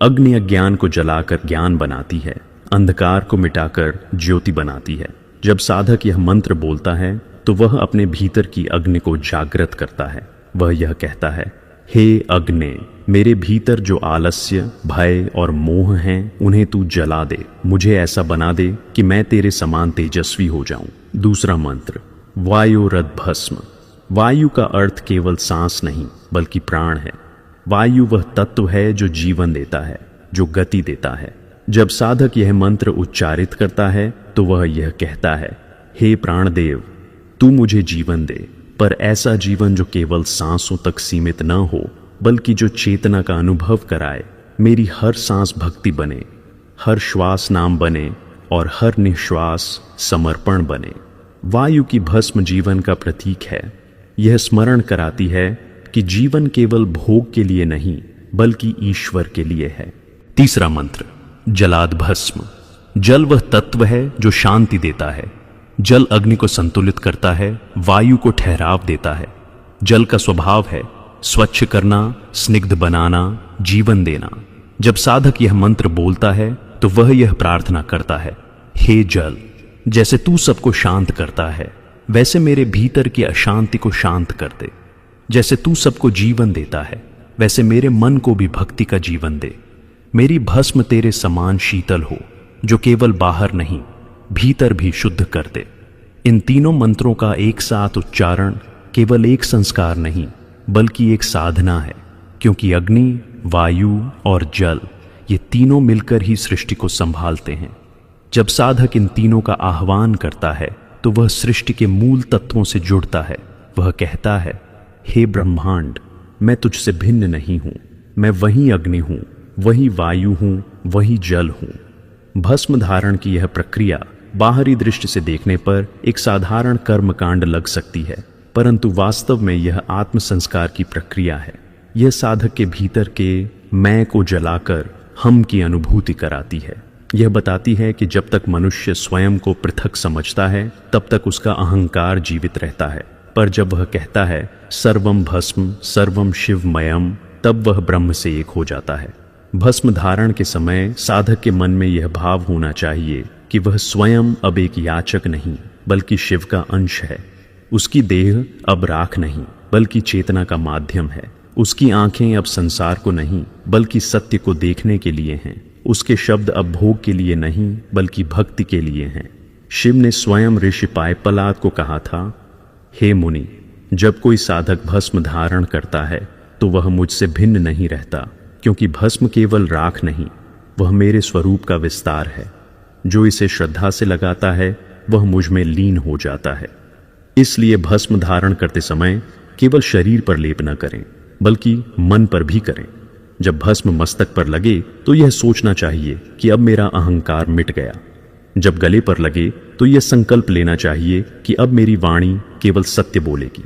A: अग्नि अज्ञान को जलाकर ज्ञान बनाती है, अंधकार को मिटाकर ज्योति बनाती है। जब साधक यह मंत्र बोलता है तो वह अपने भीतर की अग्नि को जागृत करता है। वह यह कहता है, हे अग्नि, मेरे भीतर जो आलस्य, भय और मोह हैं उन्हें तू जला दे। मुझे ऐसा बना दे कि मैं तेरे समान तेजस्वी हो जाऊं। दूसरा मंत्र वायुरद भस्म। वायु का अर्थ केवल सांस नहीं बल्कि प्राण है। वायु वह तत्व है जो जीवन देता है, जो गति देता है। जब साधक यह मंत्र उच्चारित करता है तो वह यह कहता है, हे प्राणदेव, तू मुझे जीवन दे, पर ऐसा जीवन जो केवल सांसों तक सीमित न हो बल्कि जो चेतना का अनुभव कराए। मेरी हर सांस भक्ति बने, हर श्वास नाम बने और हर निश्वास समर्पण बने। वायु की भस्म जीवन का प्रतीक है। यह स्मरण कराती है कि जीवन केवल भोग के लिए नहीं बल्कि ईश्वर के लिए है। तीसरा मंत्र जलाद भस्म। जल वह तत्व है जो शांति देता है। जल अग्नि को संतुलित करता है, वायु को ठहराव देता है। जल का स्वभाव है स्वच्छ करना, स्निग्ध बनाना, जीवन देना। जब साधक यह मंत्र बोलता है तो वह यह प्रार्थना करता है, हे जल, जैसे तू सबको शांत करता है वैसे मेरे भीतर की अशांति को शांत कर दे। जैसे तू सबको जीवन देता है वैसे मेरे मन को भी भक्ति का जीवन दे। मेरी भस्म तेरे समान शीतल हो, जो केवल बाहर नहीं भीतर भी शुद्ध कर दे। इन तीनों मंत्रों का एक साथ उच्चारण केवल एक संस्कार नहीं बल्कि एक साधना है, क्योंकि अग्नि, वायु और जल ये तीनों मिलकर ही सृष्टि को संभालते हैं। जब साधक इन तीनों का आह्वान करता है तो वह सृष्टि के मूल तत्वों से जुड़ता है। वह कहता है, हे ब्रह्मांड, मैं तुझसे भिन्न नहीं हूं, मैं वही अग्नि हूं, वही वायु हूं, वही जल हूं। भस्म धारण की यह प्रक्रिया बाहरी दृष्टि से देखने पर एक साधारण कर्मकांड लग सकती है, परंतु वास्तव में यह आत्म संस्कार की प्रक्रिया है। यह साधक के भीतर के मैं को जलाकर हम की अनुभूति कराती है। यह बताती है कि जब तक मनुष्य स्वयं को पृथक समझता है तब तक उसका अहंकार जीवित रहता है, पर जब वह कहता है सर्वम भस्म सर्वम शिवमयम, तब वह ब्रह्म से एक हो जाता है। भस्म धारण के समय साधक के मन में यह भाव होना चाहिए कि वह स्वयं अब एक याचक नहीं बल्कि शिव का अंश है। उसकी देह अब राख नहीं बल्कि चेतना का माध्यम है। उसकी आंखें अब संसार को नहीं बल्कि सत्य को देखने के लिए हैं। उसके शब्द अब भोग के लिए नहीं बल्कि भक्ति के लिए हैं। शिव ने स्वयं ऋषि पायपलाद को कहा था, हे मुनि, जब कोई साधक भस्म धारण करता है तो वह मुझसे भिन्न नहीं रहता, क्योंकि भस्म केवल राख नहीं, वह मेरे स्वरूप का विस्तार है। जो इसे श्रद्धा से लगाता है वह मुझ में लीन हो जाता है। इसलिए भस्म धारण करते समय केवल शरीर पर लेप न करें बल्कि मन पर भी करें। जब भस्म मस्तक पर लगे तो यह सोचना चाहिए कि अब मेरा अहंकार मिट गया। जब गले पर लगे तो यह संकल्प लेना चाहिए कि अब मेरी वाणी केवल सत्य बोलेगी।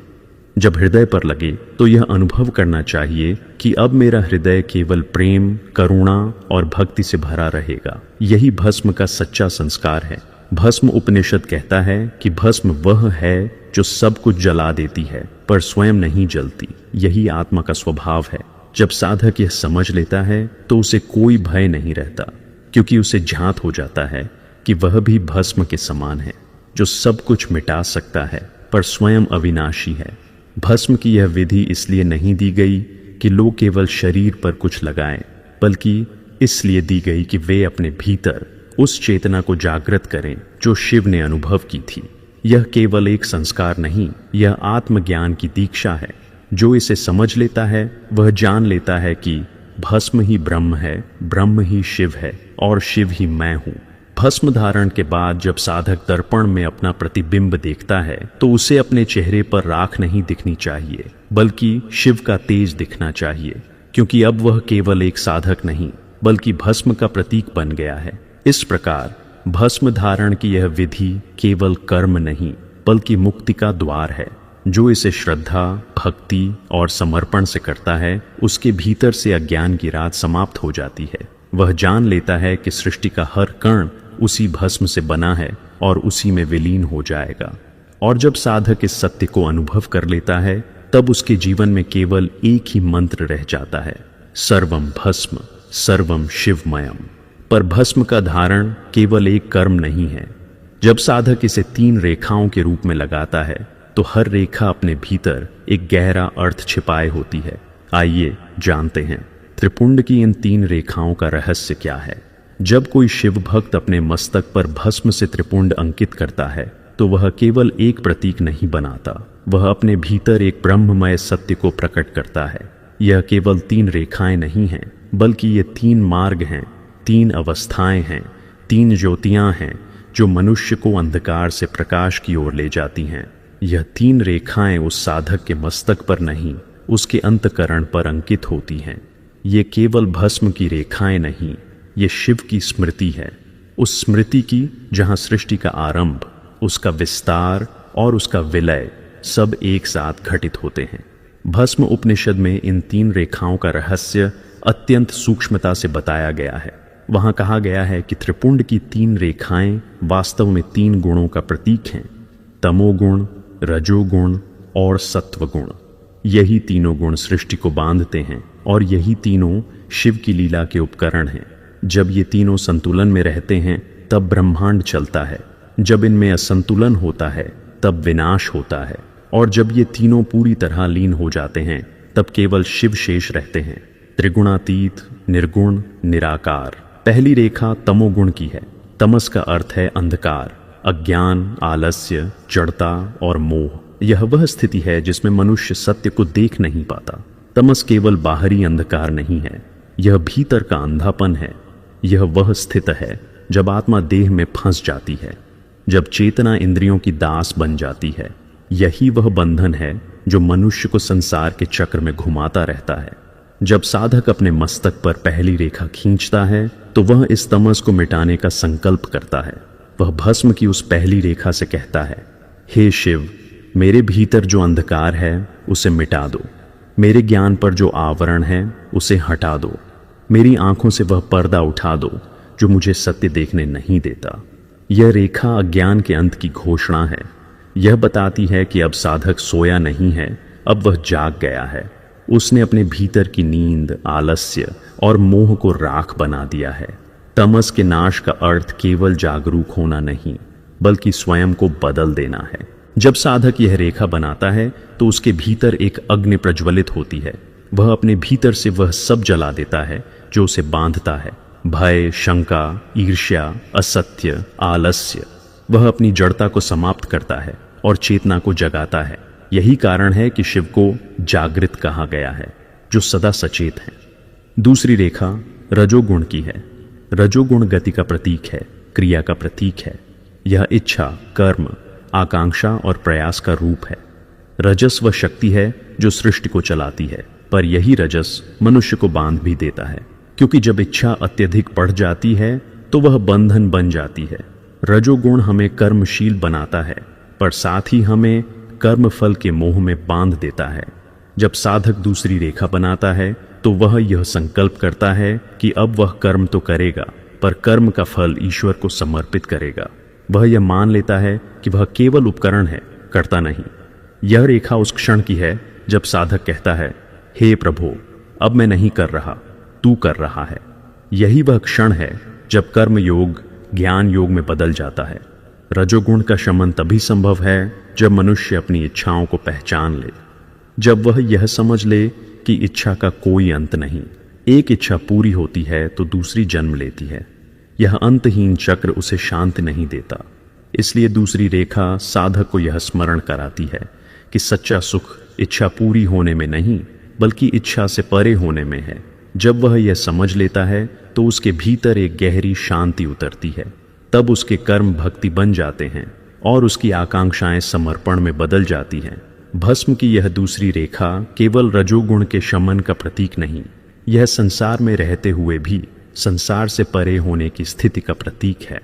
A: जब हृदय पर लगे तो यह अनुभव करना चाहिए कि अब मेरा हृदय केवल प्रेम, करुणा और भक्ति से भरा रहेगा। यही भस्म का सच्चा संस्कार है। भस्म उपनिषद कहता है कि भस्म वह है जो सब कुछ जला देती है पर स्वयं नहीं जलती। यही आत्मा का स्वभाव है। जब साधक यह समझ लेता है तो उसे कोई भय नहीं रहता, क्योंकि उसे ज्ञात हो जाता है कि वह भी भस्म के समान है, जो सब कुछ मिटा सकता है पर स्वयं अविनाशी है। भस्म की यह विधि इसलिए नहीं दी गई कि लोग केवल शरीर पर कुछ लगाएं, बल्कि इसलिए दी गई कि वे अपने भीतर उस चेतना को जागृत करें जो शिव ने अनुभव की थी। यह केवल एक संस्कार नहीं, यह आत्मज्ञान की दीक्षा है। जो इसे समझ लेता है वह जान लेता है कि भस्म ही ब्रह्म है, ब्रह्म ही शिव है और शिव ही मैं हूँ। भस्म धारण के बाद जब साधक दर्पण में अपना प्रतिबिंब देखता है तो उसे अपने चेहरे पर राख नहीं दिखनी चाहिए बल्कि शिव का तेज दिखना चाहिए, क्योंकि अब वह केवल एक साधक नहीं बल्कि भस्म का प्रतीक बन गया है। इस प्रकार भस्म धारण की यह विधि केवल कर्म नहीं बल्कि मुक्ति का द्वार है। जो इसे श्रद्धा, भक्ति और समर्पण से करता है उसके भीतर से अज्ञान की रात समाप्त हो जाती है। वह जान लेता है कि सृष्टि का हर कण उसी भस्म से बना है और उसी में विलीन हो जाएगा। और जब साधक इस सत्य को अनुभव कर लेता है तब उसके जीवन में केवल एक ही मंत्र रह जाता है, सर्वम भस्म सर्वम शिवमयम। पर भस्म का धारण केवल एक कर्म नहीं है। जब साधक इसे 3 रेखाओं के रूप में लगाता है तो हर रेखा अपने भीतर एक गहरा अर्थ छिपाए होती है। आइए जानते हैं त्रिपुंड की इन 3 रेखाओं का रहस्य क्या है। जब कोई शिव भक्त अपने मस्तक पर भस्म से त्रिपुंड अंकित करता है तो वह केवल एक प्रतीक नहीं बनाता, वह अपने भीतर एक ब्रह्ममय सत्य को प्रकट करता है। यह केवल 3 रेखाएं नहीं हैं बल्कि ये 3 मार्ग हैं, 3 अवस्थाएं हैं, 3 ज्योतियां हैं जो मनुष्य को अंधकार से प्रकाश की ओर ले जाती हैं। यह 3 रेखाएं उस साधक के मस्तक पर नहीं, उसके अंतकरण पर अंकित होती हैं। ये केवल भस्म की रेखाएं नहीं, ये शिव की स्मृति है। उस स्मृति की जहां सृष्टि का आरंभ, उसका विस्तार और उसका विलय सब एक साथ घटित होते हैं। भस्म उपनिषद में इन 3 रेखाओं का रहस्य अत्यंत सूक्ष्मता से बताया गया है। वहां कहा गया है कि त्रिपुंड की 3 रेखाएं वास्तव में 3 गुणों का प्रतीक हैं, तमोगुण, रजोगुण और सत्वगुण। यही तीनों गुण सृष्टि को बांधते हैं और यही तीनों शिव की लीला के उपकरण हैं। जब ये तीनों संतुलन में रहते हैं तब ब्रह्मांड चलता है, जब इनमें असंतुलन होता है तब विनाश होता है, और जब ये तीनों पूरी तरह लीन हो जाते हैं तब केवल शिव शेष रहते हैं, त्रिगुणातीत, निर्गुण, निराकार। पहली रेखा तमोगुण की है। तमस का अर्थ है अंधकार, अज्ञान, आलस्य, जड़ता और मोह। यह वह स्थिति है जिसमें मनुष्य सत्य को देख नहीं पाता। तमस केवल बाहरी अंधकार नहीं है, यह भीतर का अंधापन है। यह वह स्थिति है जब आत्मा देह में फंस जाती है, जब चेतना इंद्रियों की दास बन जाती है। यही वह बंधन है जो मनुष्य को संसार के चक्र में घुमाता रहता है। जब साधक अपने मस्तक पर पहली रेखा खींचता है तो वह इस तमस को मिटाने का संकल्प करता है। वह भस्म की उस पहली रेखा से कहता है, हे शिव, मेरे भीतर जो अंधकार है उसे मिटा दो, मेरे ज्ञान पर जो आवरण है उसे हटा दो, मेरी आंखों से वह पर्दा उठा दो जो मुझे सत्य देखने नहीं देता। यह रेखा अज्ञान के अंत की घोषणा है। यह बताती है कि अब साधक सोया नहीं है, अब वह जाग गया है। उसने अपने भीतर की नींद, आलस्य और मोह को राख बना दिया है। तमस के नाश का अर्थ केवल जागरूक होना नहीं, बल्कि स्वयं को बदल देना है। जब साधक यह रेखा बनाता है तो उसके भीतर एक अग्नि प्रज्वलित होती है। वह अपने भीतर से वह सब जला देता है जो उसे बांधता है, भय, शंका, ईर्ष्या, असत्य, आलस्य। वह अपनी जड़ता को समाप्त करता है और चेतना को जगाता है। यही कारण है कि शिव को जागृत कहा गया है, जो सदा सचेत है। दूसरी रेखा रजोगुण की है। रजोगुण गति का प्रतीक है, क्रिया का प्रतीक है। यह इच्छा, कर्म, आकांक्षा और प्रयास का रूप है। रजस वह शक्ति है जो सृष्टि को चलाती है, पर यही रजस मनुष्य को बांध भी देता है, क्योंकि जब इच्छा अत्यधिक बढ़ जाती है तो वह बंधन बन जाती है। रजोगुण हमें कर्मशील बनाता है, पर साथ ही हमें कर्म फल के मोह में बांध देता है। जब साधक दूसरी रेखा बनाता है तो वह यह संकल्प करता है कि अब वह कर्म तो करेगा, पर कर्म का फल ईश्वर को समर्पित करेगा। वह यह मान लेता है कि वह केवल उपकरण है, कर्ता नहीं। यह रेखा उस क्षण की है जब साधक कहता है, हे प्रभु, अब मैं नहीं कर रहा, तू कर रहा है। यही वह क्षण है जब कर्म योग ज्ञान योग में बदल जाता है। रजोगुण का शमन तभी संभव है जब मनुष्य अपनी इच्छाओं को पहचान ले, जब वह यह समझ ले कि इच्छा का कोई अंत नहीं। एक इच्छा पूरी होती है तो दूसरी जन्म लेती है। यह अंतहीन चक्र उसे शांति नहीं देता। इसलिए दूसरी रेखा साधक को यह स्मरण कराती है कि सच्चा सुख इच्छा पूरी होने में नहीं, बल्कि इच्छा से परे होने में है। जब वह यह समझ लेता है तो उसके भीतर एक गहरी शांति उतरती है। तब उसके कर्म भक्ति बन जाते हैं और उसकी आकांक्षाएं समर्पण में बदल जाती हैं। भस्म की यह दूसरी रेखा केवल रजोगुण के शमन का प्रतीक नहीं, यह संसार में रहते हुए भी संसार से परे होने की स्थिति का प्रतीक है।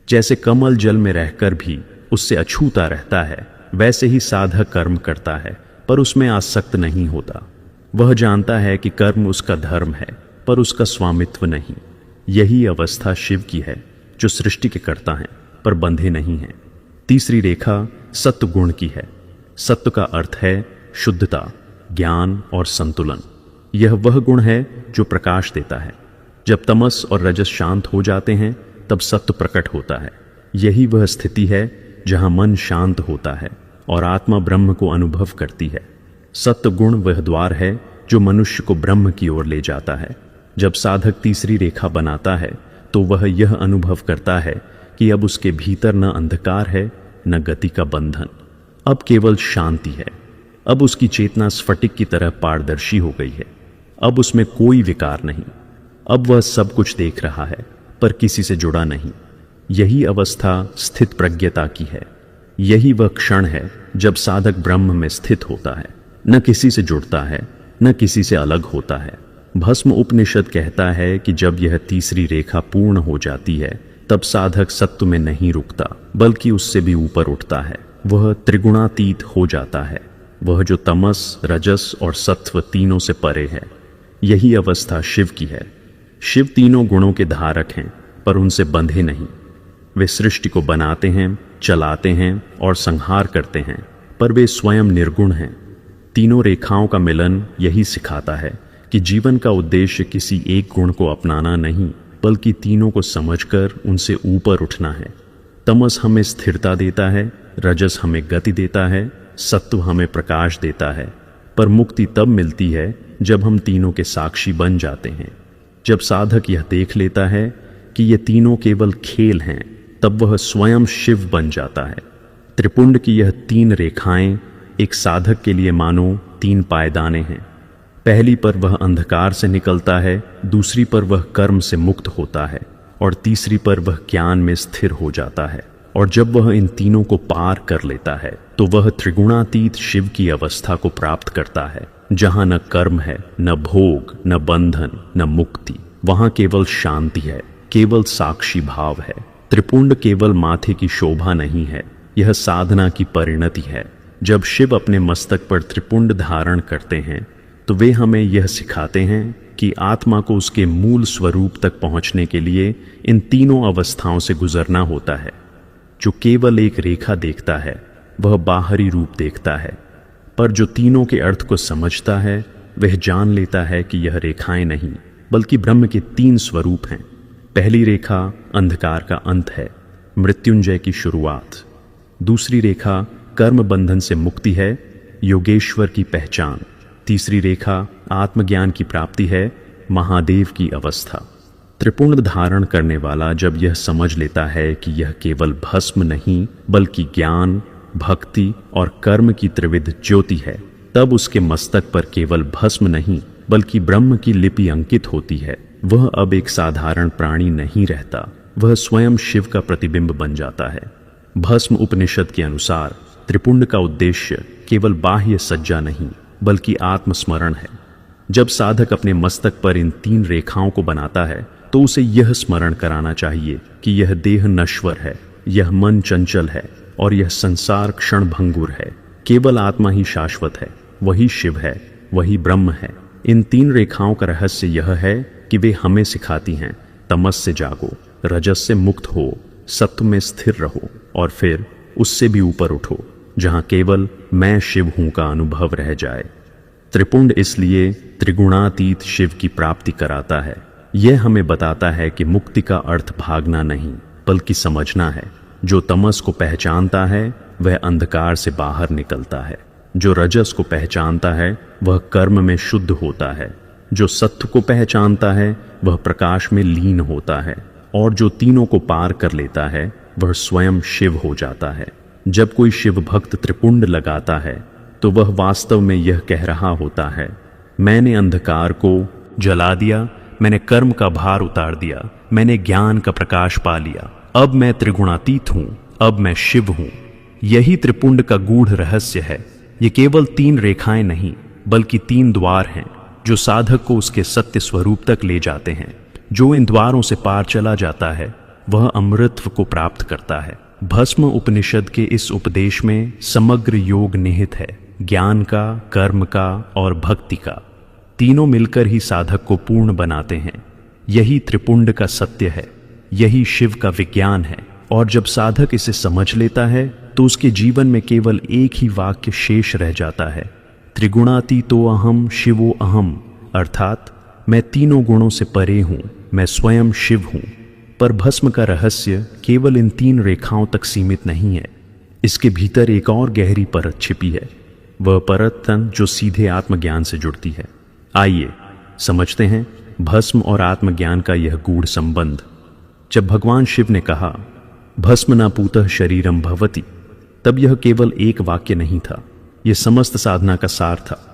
A: जैसे कमल जल में रहकर भी उससे अछूता रहता है, वैसे ही साधक कर्म करता है पर उसमें आसक्त नहीं होता। वह जानता है कि कर्म उसका धर्म है, पर उसका स्वामित्व नहीं। यही अवस्था शिव की है, जो सृष्टि के कर्ता हैं पर बंधे नहीं हैं। तीसरी रेखा सत्व गुण की है। सत्व का अर्थ है शुद्धता, ज्ञान और संतुलन। यह वह गुण है जो प्रकाश देता है। जब तमस और रजस शांत हो जाते हैं तब सत्व प्रकट होता है। यही वह स्थिति है जहां मन शांत होता है और आत्मा ब्रह्म को अनुभव करती है। सत्व गुण वह द्वार है जो मनुष्य को ब्रह्म की ओर ले जाता है। जब साधक तीसरी रेखा बनाता है तो वह यह अनुभव करता है कि अब उसके भीतर न अंधकार है न गति का बंधन, अब केवल शांति है। अब उसकी चेतना स्फटिक की तरह पारदर्शी हो गई है। अब उसमें कोई विकार नहीं। अब वह सब कुछ देख रहा है पर किसी से जुड़ा नहीं। यही अवस्था स्थित प्रज्ञता की है। यही वह क्षण है जब साधक ब्रह्म में स्थित होता है, न किसी से जुड़ता है न किसी से अलग होता है। भस्म उपनिषद कहता है कि जब यह तीसरी रेखा पूर्ण हो जाती है तब साधक सत्व में नहीं रुकता, बल्कि उससे भी ऊपर उठता है। वह त्रिगुणातीत हो जाता है, वह जो तमस, रजस और सत्व तीनों से परे है। यही अवस्था शिव की है। शिव तीनों गुणों के धारक हैं, पर उनसे बंधे नहीं। वे सृष्टि को बनाते हैं, चलाते हैं और संहार करते हैं, पर वे स्वयं निर्गुण हैं। तीनों रेखाओं का मिलन यही सिखाता है कि जीवन का उद्देश्य किसी एक गुण को अपनाना नहीं, बल्कि तीनों को समझकर उनसे ऊपर उठना है। तमस हमें स्थिरता देता है, रजस हमें गति देता है, सत्व हमें प्रकाश देता है। पर मुक्ति तब मिलती है जब हम तीनों के साक्षी बन जाते हैं। जब साधक यह देख लेता है कि ये तीनों केवल खेल हैं, तब वह स्वयं शिव बन जाता है। त्रिपुंड की यह तीन रेखाएं एक साधक के लिए मानो तीन पायदाने हैं। पहली पर वह अंधकार से निकलता है, दूसरी पर वह कर्म से मुक्त होता है और तीसरी पर वह ज्ञान में स्थिर हो जाता है। और जब वह इन तीनों को पार कर लेता है तो वह त्रिगुणातीत शिव की अवस्था को प्राप्त करता है, जहां न कर्म है, न भोग, न बंधन, न मुक्ति। वहां केवल शांति है, केवल साक्षी भाव है। त्रिपुंड केवल माथे की शोभा नहीं है, यह साधना की परिणति है। जब शिव अपने मस्तक पर त्रिपुंड धारण करते हैं तो वे हमें यह सिखाते हैं कि आत्मा को उसके मूल स्वरूप तक पहुंचने के लिए इन तीनों अवस्थाओं से गुजरना होता है। जो केवल एक रेखा देखता है वह बाहरी रूप देखता है, पर जो तीनों के अर्थ को समझता है वह जान लेता है कि यह रेखाएं नहीं बल्कि ब्रह्म के तीन स्वरूप हैं। पहली रेखा अंधकार का अंत है, मृत्युंजय की शुरुआत। दूसरी रेखा कर्म बंधन से मुक्ति है, योगेश्वर की पहचान। तीसरी रेखा आत्मज्ञान की प्राप्ति है, महादेव की अवस्था। त्रिपुंड धारण करने वाला जब यह समझ लेता है कि यह केवल भस्म नहीं बल्कि ज्ञान, भक्ति और कर्म की त्रिविध ज्योति है, तब उसके मस्तक पर केवल भस्म नहीं बल्कि ब्रह्म की लिपि अंकित होती है। वह अब एक साधारण प्राणी नहीं रहता, वह स्वयं शिव का प्रतिबिंब बन जाता है। भस्म उपनिषद के अनुसार त्रिपुंड का उद्देश्य केवल बाह्य सज्जा नहीं बल्कि आत्मस्मरण है। जब साधक अपने मस्तक पर इन तीन रेखाओं को बनाता है तो उसे यह स्मरण कराना चाहिए कि यह देह नश्वर है, यह मन चंचल है और यह संसार क्षणभंगुर है। केवल आत्मा ही शाश्वत है, वही शिव है, वही ब्रह्म है। इन तीन रेखाओं का रहस्य यह है कि वे हमें सिखाती हैं तमस से जागो, रजस से मुक्त हो, सत्व में स्थिर रहो और फिर उससे भी ऊपर उठो जहां केवल मैं शिव हूं का अनुभव रह जाए। त्रिपुंड इसलिए त्रिगुणातीत शिव की प्राप्ति कराता है। यह हमें बताता है कि मुक्ति का अर्थ भागना नहीं बल्कि समझना है। जो तमस को पहचानता है वह अंधकार से बाहर निकलता है, जो रजस को पहचानता है वह कर्म में शुद्ध होता है, जो सत्व को पहचानता है वह प्रकाश में लीन होता है और जो तीनों को पार कर लेता है वह स्वयं शिव हो जाता है। जब कोई शिव भक्त त्रिपुंड लगाता है तो वह वास्तव में यह कह रहा होता है, मैंने अंधकार को जला दिया, मैंने कर्म का भार उतार दिया, मैंने ज्ञान का प्रकाश पा लिया, अब मैं त्रिगुणातीत हूं, अब मैं शिव हूं। यही त्रिपुंड का गूढ़ रहस्य है। ये केवल तीन रेखाएं नहीं बल्कि तीन द्वार हैं जो साधक को उसके सत्य स्वरूप तक ले जाते हैं। जो इन द्वारों से पार चला जाता है वह अमृतत्व को प्राप्त करता है। भस्म उपनिषद के इस उपदेश में समग्र योग निहित है, ज्ञान का, कर्म का और भक्ति का। तीनों मिलकर ही साधक को पूर्ण बनाते हैं। यही त्रिपुंड का सत्य है, यही शिव का विज्ञान है। और जब साधक इसे समझ लेता है तो उसके जीवन में केवल एक ही वाक्य शेष रह जाता है, त्रिगुणातीतो अहम शिवो अहम, अर्थात मैं तीनों गुणों से परे हूं, मैं स्वयं शिव हूं। पर भस्म का रहस्य केवल इन तीन रेखाओं तक सीमित नहीं है। इसके भीतर एक और गहरी परत छिपी है, वह परत जो सीधे आत्मज्ञान से जुड़ती है। आइए समझते हैं भस्म और आत्मज्ञान का यह गूढ़ संबंध। जब भगवान शिव ने कहा भस्म न पूतः शरीरम भवति, तब यह केवल एक वाक्य नहीं था, यह समस्त साधना का सार था।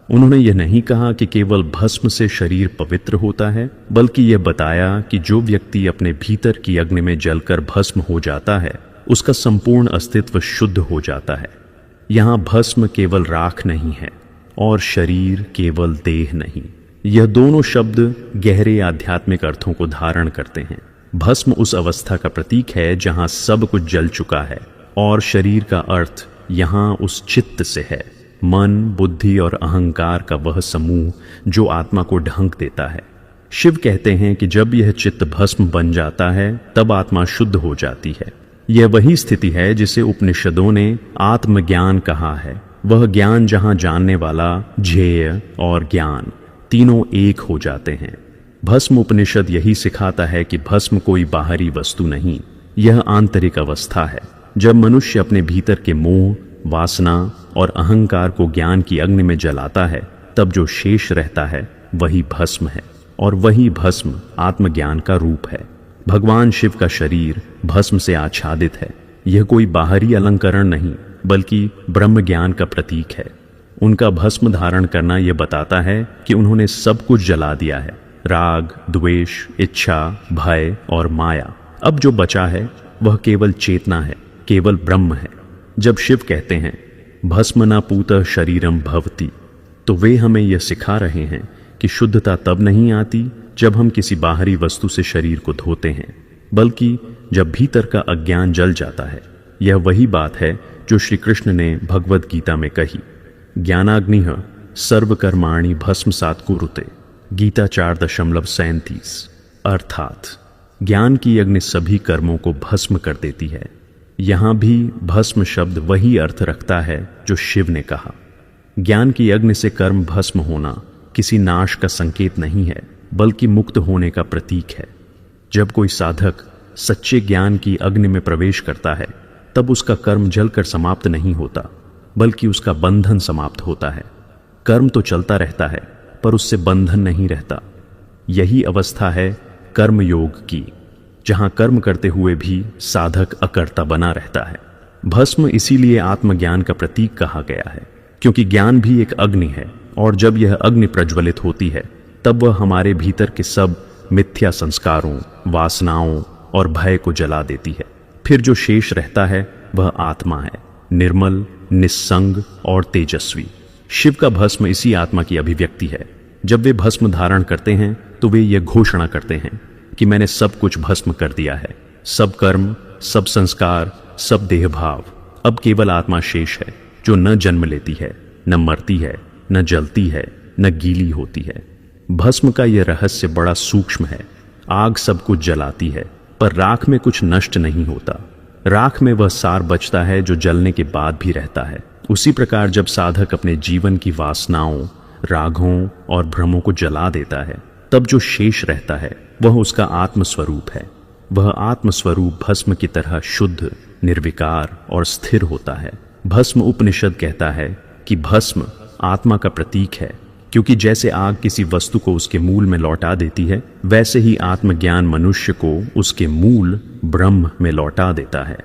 A: उन्होंने यह नहीं कहा कि केवल भस्म से शरीर पवित्र होता है, बल्कि यह बताया कि जो व्यक्ति अपने भीतर की अग्नि में जलकर भस्म हो जाता है उसका संपूर्ण अस्तित्व शुद्ध हो जाता है। यहाँ भस्म केवल राख नहीं है और शरीर केवल देह नहीं। यह दोनों शब्द गहरे आध्यात्मिक अर्थों को धारण करते हैं। भस्म उस अवस्था का प्रतीक है जहाँ सब कुछ जल चुका है और शरीर का अर्थ यहाँ उस चित्त से है, मन, बुद्धि और अहंकार का वह समूह जो आत्मा को ढंक देता है। शिव कहते हैं कि जब यह चित्त भस्म बन जाता है तब आत्मा शुद्ध हो जाती है। यह वही स्थिति है जिसे उपनिषदों ने आत्मज्ञान कहा है, वह ज्ञान जहाँ जानने वाला, ध्येय और ज्ञान तीनों एक हो जाते हैं। भस्म उपनिषद यही सिखाता है कि भस्म कोई बाहरी वस्तु नहीं, यह आंतरिक अवस्था है। जब मनुष्य अपने भीतर के मोह, वासना और अहंकार को ज्ञान की अग्नि में जलाता है तब जो शेष रहता है वही भस्म है और वही भस्म आत्मज्ञान का रूप है। भगवान शिव का शरीर भस्म से आच्छादित है। यह कोई बाहरी अलंकरण नहीं बल्कि ब्रह्म ज्ञान का प्रतीक है। उनका भस्म धारण करना यह बताता है कि उन्होंने सब कुछ जला दिया है, राग, द्वेष, इच्छा, भय और माया। अब जो बचा है वह केवल चेतना है, केवल ब्रह्म है। जब शिव कहते हैं भस्म न पूतः शरीरम भवति, तो वे हमें यह सिखा रहे हैं कि शुद्धता तब नहीं आती जब हम किसी बाहरी वस्तु से शरीर को धोते हैं, बल्कि जब भीतर का अज्ञान जल जाता है। यह वही बात है जो श्री कृष्ण ने भगवद गीता में कही, ज्ञानाग्निः सर्वकर्माणि भस्मसात् कुरुते, गीता 4:37। अर्थात ज्ञान की अग्नि सभी कर्मों को भस्म कर देती है। यहाँ भी भस्म शब्द वही अर्थ रखता है जो शिव ने कहा। ज्ञान की अग्नि से कर्म भस्म होना किसी नाश का संकेत नहीं है, बल्कि मुक्त होने का प्रतीक है। जब कोई साधक सच्चे ज्ञान की अग्नि में प्रवेश करता है, तब उसका कर्म जलकर समाप्त नहीं होता, बल्कि उसका बंधन समाप्त होता है। कर्म तो चलता रहता है, पर उससे बंधन नहीं रहता। यही अवस्था है कर्म योग की, जहां कर्म करते हुए भी साधक अकर्ता बना रहता है। भस्म इसीलिए आत्मज्ञान का प्रतीक कहा गया है, क्योंकि ज्ञान भी एक अग्नि है, और जब यह अग्नि प्रज्वलित होती है, तब वह हमारे भीतर के सब मिथ्या संस्कारों, वासनाओं और भय को जला देती है। फिर जो शेष रहता है वह आत्मा है, निर्मल, निस्संग और तेजस्वी। शिव का भस्म इसी आत्मा की अभिव्यक्ति है। जब वे भस्म धारण करते हैं तो वे यह घोषणा करते हैं कि मैंने सब कुछ भस्म कर दिया है, सब कर्म, सब संस्कार, सब देहभाव। अब केवल आत्मा शेष है, जो न जन्म लेती है, न मरती है, न जलती है, न गीली होती है। भस्म का यह रहस्य बड़ा सूक्ष्म है। आग सब कुछ जलाती है, पर राख में कुछ नष्ट नहीं होता। राख में वह सार बचता है जो जलने के बाद भी रहता है। उसी प्रकार जब साधक अपने जीवन की वासनाओं, रागों और भ्रमों को जला देता है, तब जो शेष रहता है वह उसका आत्मस्वरूप है। वह आत्मस्वरूप भस्म की तरह शुद्ध, निर्विकार और स्थिर होता है। भस्म उपनिषद कहता है कि भस्म आत्मा का प्रतीक है, क्योंकि जैसे आग किसी वस्तु को उसके मूल में लौटा देती है, वैसे ही आत्मज्ञान मनुष्य को उसके मूल ब्रह्म में लौटा देता है।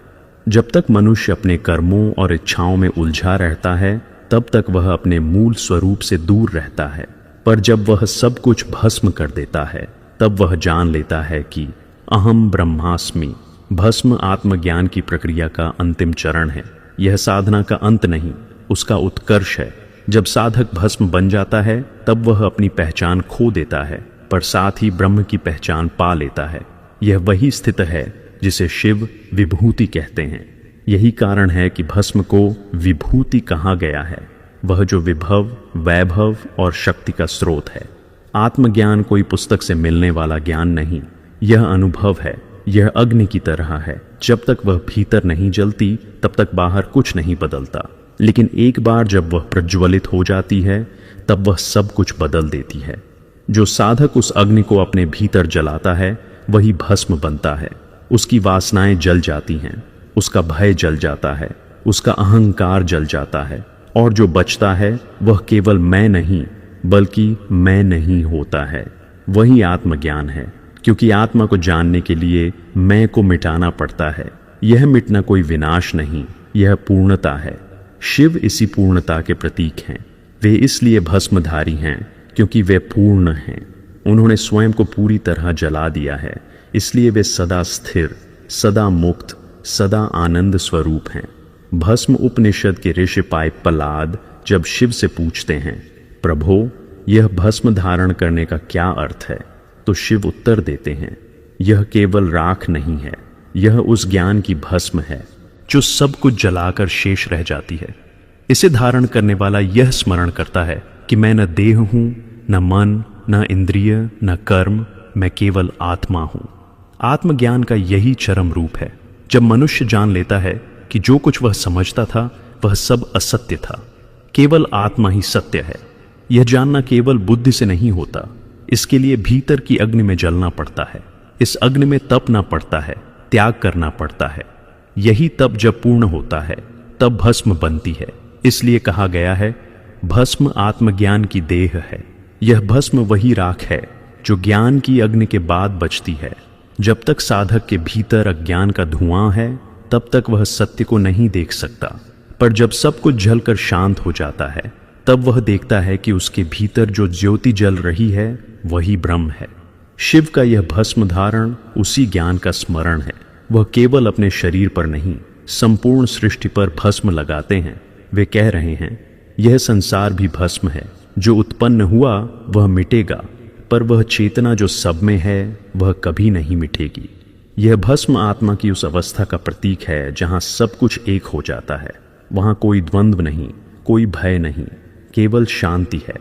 A: जब तक मनुष्य अपने कर्मों और इच्छाओं में उलझा रहता है, तब तक वह अपने मूल स्वरूप से दूर रहता है। पर जब वह सब कुछ भस्म कर देता है, तब वह जान लेता है कि अहम ब्रह्मास्मि। भस्म आत्मज्ञान की प्रक्रिया का अंतिम चरण है। यह साधना का अंत नहीं, उसका उत्कर्ष है। जब साधक भस्म बन जाता है, तब वह अपनी पहचान खो देता है, पर साथ ही ब्रह्म की पहचान पा लेता है। यह वही स्थिति है जिसे शिव विभूति कहते हैं। यही कारण है कि भस्म को विभूति कहा गया है। वह जो विभव, वैभव और शक्ति का स्रोत है। आत्मज्ञान कोई पुस्तक से मिलने वाला ज्ञान नहीं, यह अनुभव है। यह अग्नि की तरह है। जब तक वह भीतर नहीं जलती, तब तक बाहर कुछ नहीं बदलता, लेकिन एक बार जब वह प्रज्वलित हो जाती है, तब वह सब कुछ बदल देती है। जो साधक उस अग्नि को अपने भीतर जलाता है, वही भस्म बनता है। उसकी वासनाएं जल जाती हैं, उसका भय जल जाता है, उसका अहंकार जल जाता है, और जो बचता है वह केवल मैं नहीं, बल्कि मैं नहीं होता है। वही आत्मज्ञान है, क्योंकि आत्मा को जानने के लिए मैं को मिटाना पड़ता है। यह मिटना कोई विनाश नहीं, यह पूर्णता है। शिव इसी पूर्णता के प्रतीक हैं। वे इसलिए भस्मधारी हैं क्योंकि वे पूर्ण हैं। उन्होंने स्वयं को पूरी तरह जला दिया है, इसलिए वे सदा स्थिर, सदा मुक्त, सदा आनंद स्वरूप हैं। भस्म उपनिषद के ऋषि पाइपलाद जब शिव से पूछते हैं, प्रभो यह भस्म धारण करने का क्या अर्थ है, तो शिव उत्तर देते हैं, यह केवल राख नहीं है, यह उस ज्ञान की भस्म है जो सब कुछ जलाकर शेष रह जाती है। इसे धारण करने वाला यह स्मरण करता है कि मैं न देह हूं, न मन, न इंद्रिय, न कर्म, मैं केवल आत्मा हूं। आत्मज्ञान का यही चरम रूप है। जब मनुष्य जान लेता है कि जो कुछ वह समझता था वह सब असत्य था, केवल आत्मा ही सत्य है। यह जानना केवल बुद्धि से नहीं होता, इसके लिए भीतर की अग्नि में जलना पड़ता है। इस अग्नि में तपना पड़ता है, त्याग करना पड़ता है। यही तप जब पूर्ण होता है, तब भस्म बनती है। इसलिए कहा गया है, भस्म आत्मज्ञान की देह है। यह भस्म वही राख है जो ज्ञान की अग्नि के बाद बचती है। जब तक साधक के भीतर अज्ञान का धुआं है, तब तक वह सत्य को नहीं देख सकता। पर जब सब कुछ जलकर शांत हो जाता है, तब वह देखता है कि उसके भीतर जो ज्योति जल रही है वही ब्रह्म है। शिव का यह भस्म धारण उसी ज्ञान का स्मरण है। वह केवल अपने शरीर पर नहीं, संपूर्ण सृष्टि पर भस्म लगाते हैं। वे कह रहे हैं, यह संसार भी भस्म है, जो उत्पन्न हुआ वह मिटेगा, पर वह चेतना जो सब में है वह कभी नहीं मिटेगी। यह भस्म आत्मा की उस अवस्था का प्रतीक है जहां सब कुछ एक हो जाता है। वहां कोई द्वंद्व नहीं, कोई भय नहीं, केवल शांति है।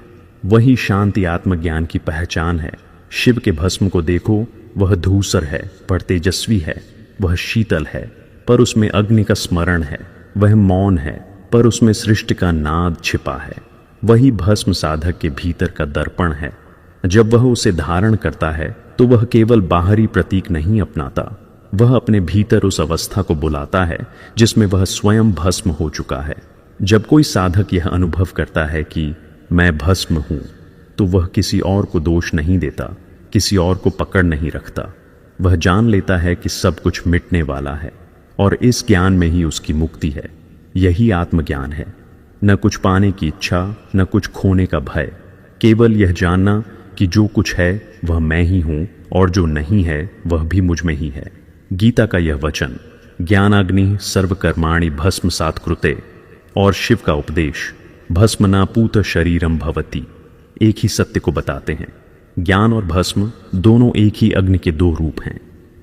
A: वही शांति आत्मज्ञान की पहचान है। शिव के भस्म को देखो, वह धूसर है पर तेजस्वी है, वह शीतल है पर उसमें अग्नि का स्मरण है, वह मौन है पर उसमें सृष्टि का नाद छिपा है। वही भस्म साधक के भीतर का दर्पण है। जब वह उसे धारण करता है तो वह केवल बाहरी प्रतीक नहीं अपनाता, वह अपने भीतर उस अवस्था को बुलाता है जिसमें वह स्वयं भस्म हो चुका है। जब कोई साधक यह अनुभव करता है कि मैं भस्म हूं, तो वह किसी और को दोष नहीं देता, किसी और को पकड़ नहीं रखता। वह जान लेता है कि सब कुछ मिटने वाला है और इस ज्ञान में ही उसकी मुक्ति है। यही आत्मज्ञान है। न कुछ पाने की इच्छा, न कुछ खोने का भय, केवल यह जानना कि जो कुछ है वह मैं ही हूं और जो नहीं है वह भी मुझ में ही है। गीता का यह वचन, ज्ञानाग्नि सर्वकर्माणि भस्मसात् कृते, और शिव का उपदेश भस्मनापूत शरीरम भवति, एक ही सत्य को बताते हैं। ज्ञान और भस्म दोनों एक ही अग्नि के दो रूप हैं।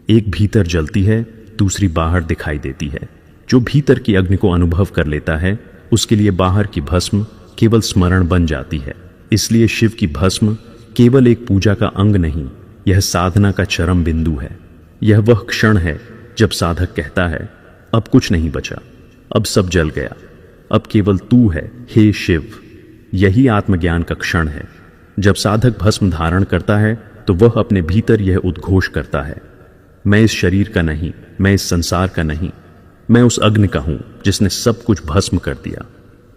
A: एक भीतर जलती है, दूसरी बाहर दिखाई देती है। जो भीतर की अग्नि को अनुभव कर लेता है उसके लिए बाहर की भस्म केवल स्मरण बन जाती है। इसलिए शिव की भस्म केवल एक पूजा का अंग नहीं, यह साधना का चरम बिंदु है। यह वह क्षण है जब साधक कहता है, अब कुछ नहीं बचा, अब सब जल गया, अब केवल तू है हे शिव। यही आत्मज्ञान का क्षण है। जब साधक भस्म धारण करता है तो वह अपने भीतर यह उद्घोष करता है, मैं इस शरीर का नहीं, मैं इस संसार का नहीं, मैं उस अग्नि का हूं जिसने सब कुछ भस्म कर दिया।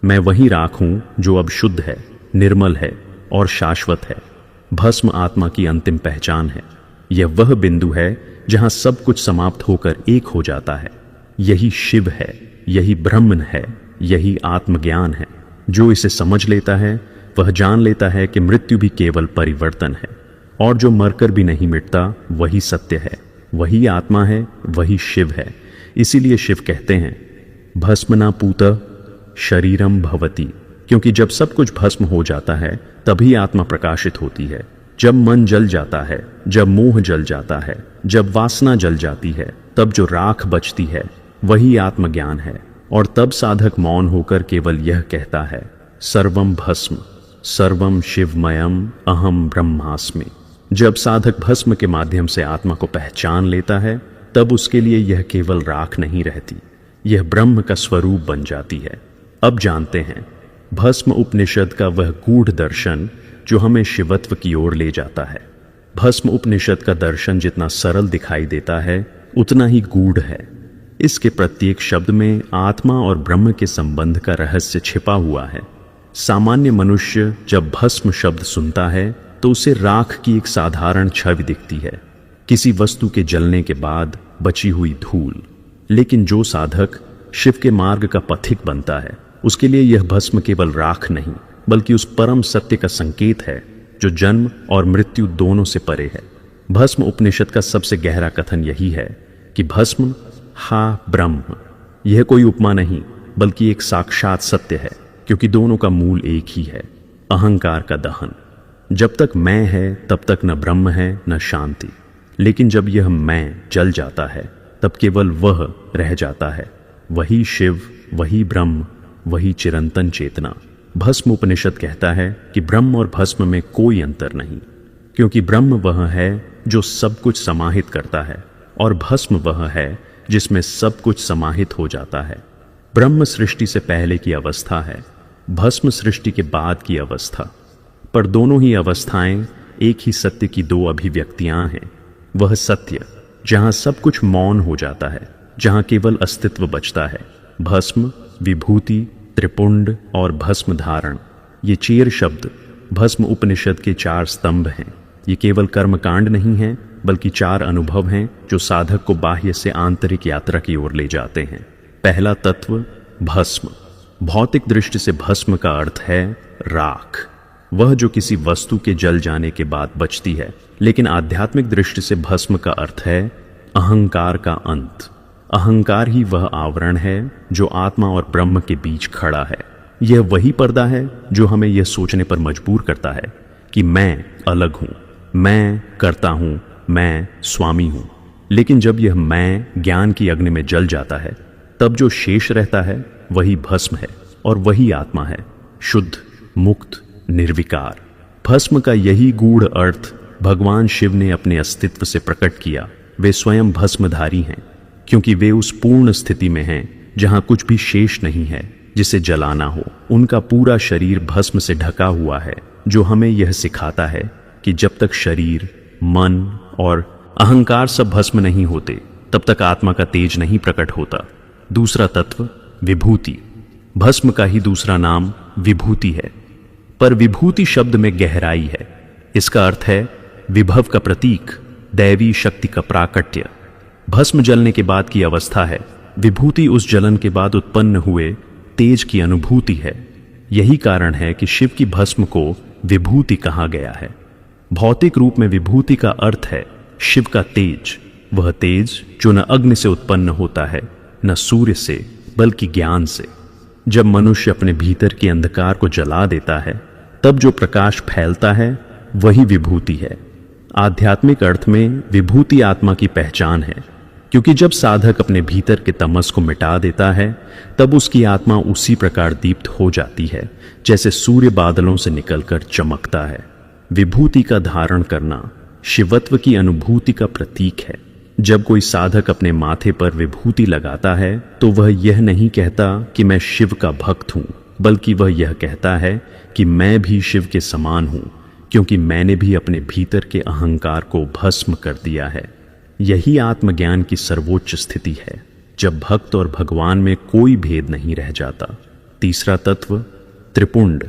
A: मैं वही राख हूं जो अब शुद्ध है, निर्मल है और शाश्वत है। भस्म आत्मा की अंतिम पहचान है। यह वह बिंदु है जहां सब कुछ समाप्त होकर एक हो जाता है। यही शिव है, यही ब्रह्म है, यही आत्मज्ञान है। जो इसे समझ लेता है वह जान लेता है कि मृत्यु भी केवल परिवर्तन है, और जो मरकर भी नहीं मिटता वही सत्य है, वही आत्मा है, वही शिव है। इसीलिए शिव कहते हैं, भस्मनापूत शरीरम भवति, क्योंकि जब सब कुछ भस्म हो जाता है तभी आत्मा प्रकाशित होती है। जब मन जल जाता है, जब मोह जल जाता है, जब वासना जल जाती है, तब जो राख बचती है वही आत्मज्ञान है। और तब साधक मौन होकर केवल यह कहता है, सर्वम भस्म सर्वम शिवमयम अहम ब्रह्मास्मि। जब साधक भस्म के माध्यम से आत्मा को पहचान लेता है तब उसके लिए यह केवल राख नहीं रहती, यह ब्रह्म का स्वरूप बन जाती है। अब जानते हैं भस्म उपनिषद का वह गूढ़ दर्शन जो हमें शिवत्व की ओर ले जाता है। भस्म उपनिषद का दर्शन जितना सरल दिखाई देता है उतना ही गूढ़ है। इसके प्रत्येक शब्द में आत्मा और ब्रह्म के संबंध का रहस्य छिपा हुआ है। सामान्य मनुष्य जब भस्म शब्द सुनता है तो उसे राख की एक साधारण छवि दिखती है, किसी वस्तु के जलने के बाद बची हुई धूल। लेकिन जो साधक शिव के मार्ग का पथिक बनता है उसके लिए यह भस्म केवल राख नहीं बल्कि उस परम सत्य का संकेत है जो जन्म और मृत्यु दोनों से परे है। भस्म उपनिषद का सबसे गहरा कथन यही है कि भस्म हा ब्रह्म, यह कोई उपमा नहीं बल्कि एक साक्षात सत्य है, क्योंकि दोनों का मूल एक ही है, अहंकार का दहन। जब तक मैं है तब तक न ब्रह्म है न शांति, लेकिन जब यह मैं जल जाता है तब केवल वह रह जाता है, वही शिव, वही ब्रह्म, वही चिरंतन चेतना। भस्म उपनिषद कहता है कि ब्रह्म और भस्म में कोई अंतर नहीं, क्योंकि ब्रह्म वह है जो सब कुछ समाहित करता है और भस्म वह है जिसमें सब कुछ समाहित हो जाता है। ब्रह्म सृष्टि से पहले की अवस्था है, भस्म सृष्टि के बाद की अवस्था, पर दोनों ही अवस्थाएं एक ही सत्य की दो अभिव्यक्तियां हैं। वह सत्य जहां सब कुछ मौन हो जाता है, जहां केवल अस्तित्व बचता है। भस्म, विभूति, त्रिपुंड और भस्म धारण, ये 4 शब्द भस्म उपनिषद के 4 स्तंभ हैं। ये केवल कर्मकांड नहीं हैं बल्कि 4 अनुभव हैं जो साधक को बाह्य से आंतरिक यात्रा की ओर ले जाते हैं। पहला तत्व भस्म। भौतिक दृष्टि से भस्म का अर्थ है राख, वह जो किसी वस्तु के जल जाने के बाद बचती है, लेकिन आध्यात्मिक दृष्टि से भस्म का अर्थ है अहंकार का अंत। अहंकार ही वह आवरण है जो आत्मा और ब्रह्म के बीच खड़ा है। यह वही पर्दा है जो हमें यह सोचने पर मजबूर करता है कि मैं अलग हूं, मैं करता हूं, मैं स्वामी हूं। लेकिन जब यह मैं ज्ञान की अग्नि में जल जाता है, तब जो शेष रहता है वही भस्म है और वही आत्मा है, शुद्ध, मुक्त, निर्विकार। भस्म का यही गूढ़ अर्थ भगवान शिव ने अपने अस्तित्व से प्रकट किया। वे स्वयं भस्मधारी हैं, क्योंकि वे उस पूर्ण स्थिति में हैं जहां कुछ भी शेष नहीं है जिसे जलाना हो। उनका पूरा शरीर भस्म से ढका हुआ है, जो हमें यह सिखाता है कि जब तक शरीर, मन और अहंकार सब भस्म नहीं होते, तब तक आत्मा का तेज नहीं प्रकट होता। दूसरा तत्व विभूति। भस्म का ही दूसरा नाम विभूति है, पर विभूति शब्द में गहराई है। इसका अर्थ है विभव का प्रतीक, दैवी शक्ति का प्राकट्य। भस्म जलने के बाद की अवस्था है। विभूति उस जलन के बाद उत्पन्न हुए तेज की अनुभूति है। यही कारण है कि शिव की भस्म को विभूति कहा गया है। भौतिक रूप में विभूति का अर्थ है शिव का तेज, वह तेज जो न अग्नि से उत्पन्न होता है, न सूर्य से, बल्कि ज्ञान से। जब मनुष्य अपने भीतर के अंधकार को जला देता है, तब जो प्रकाश फैलता है वही विभूति है। आध्यात्मिक अर्थ में विभूति आत्मा की पहचान है, क्योंकि जब साधक अपने भीतर के तमस को मिटा देता है, तब उसकी आत्मा उसी प्रकार दीप्त हो जाती है जैसे सूर्य बादलों से निकलकर चमकता है। विभूति का धारण करना शिवत्व की अनुभूति का प्रतीक है। जब कोई साधक अपने माथे पर विभूति लगाता है, तो वह यह नहीं कहता कि मैं शिव का भक्त हूं, बल्कि वह यह कहता है कि मैं भी शिव के समान हूं, क्योंकि मैंने भी अपने भीतर के अहंकार को भस्म कर दिया है। यही आत्मज्ञान की सर्वोच्च स्थिति है, जब भक्त और भगवान में कोई भेद नहीं रह जाता। तीसरा तत्व त्रिपुंड।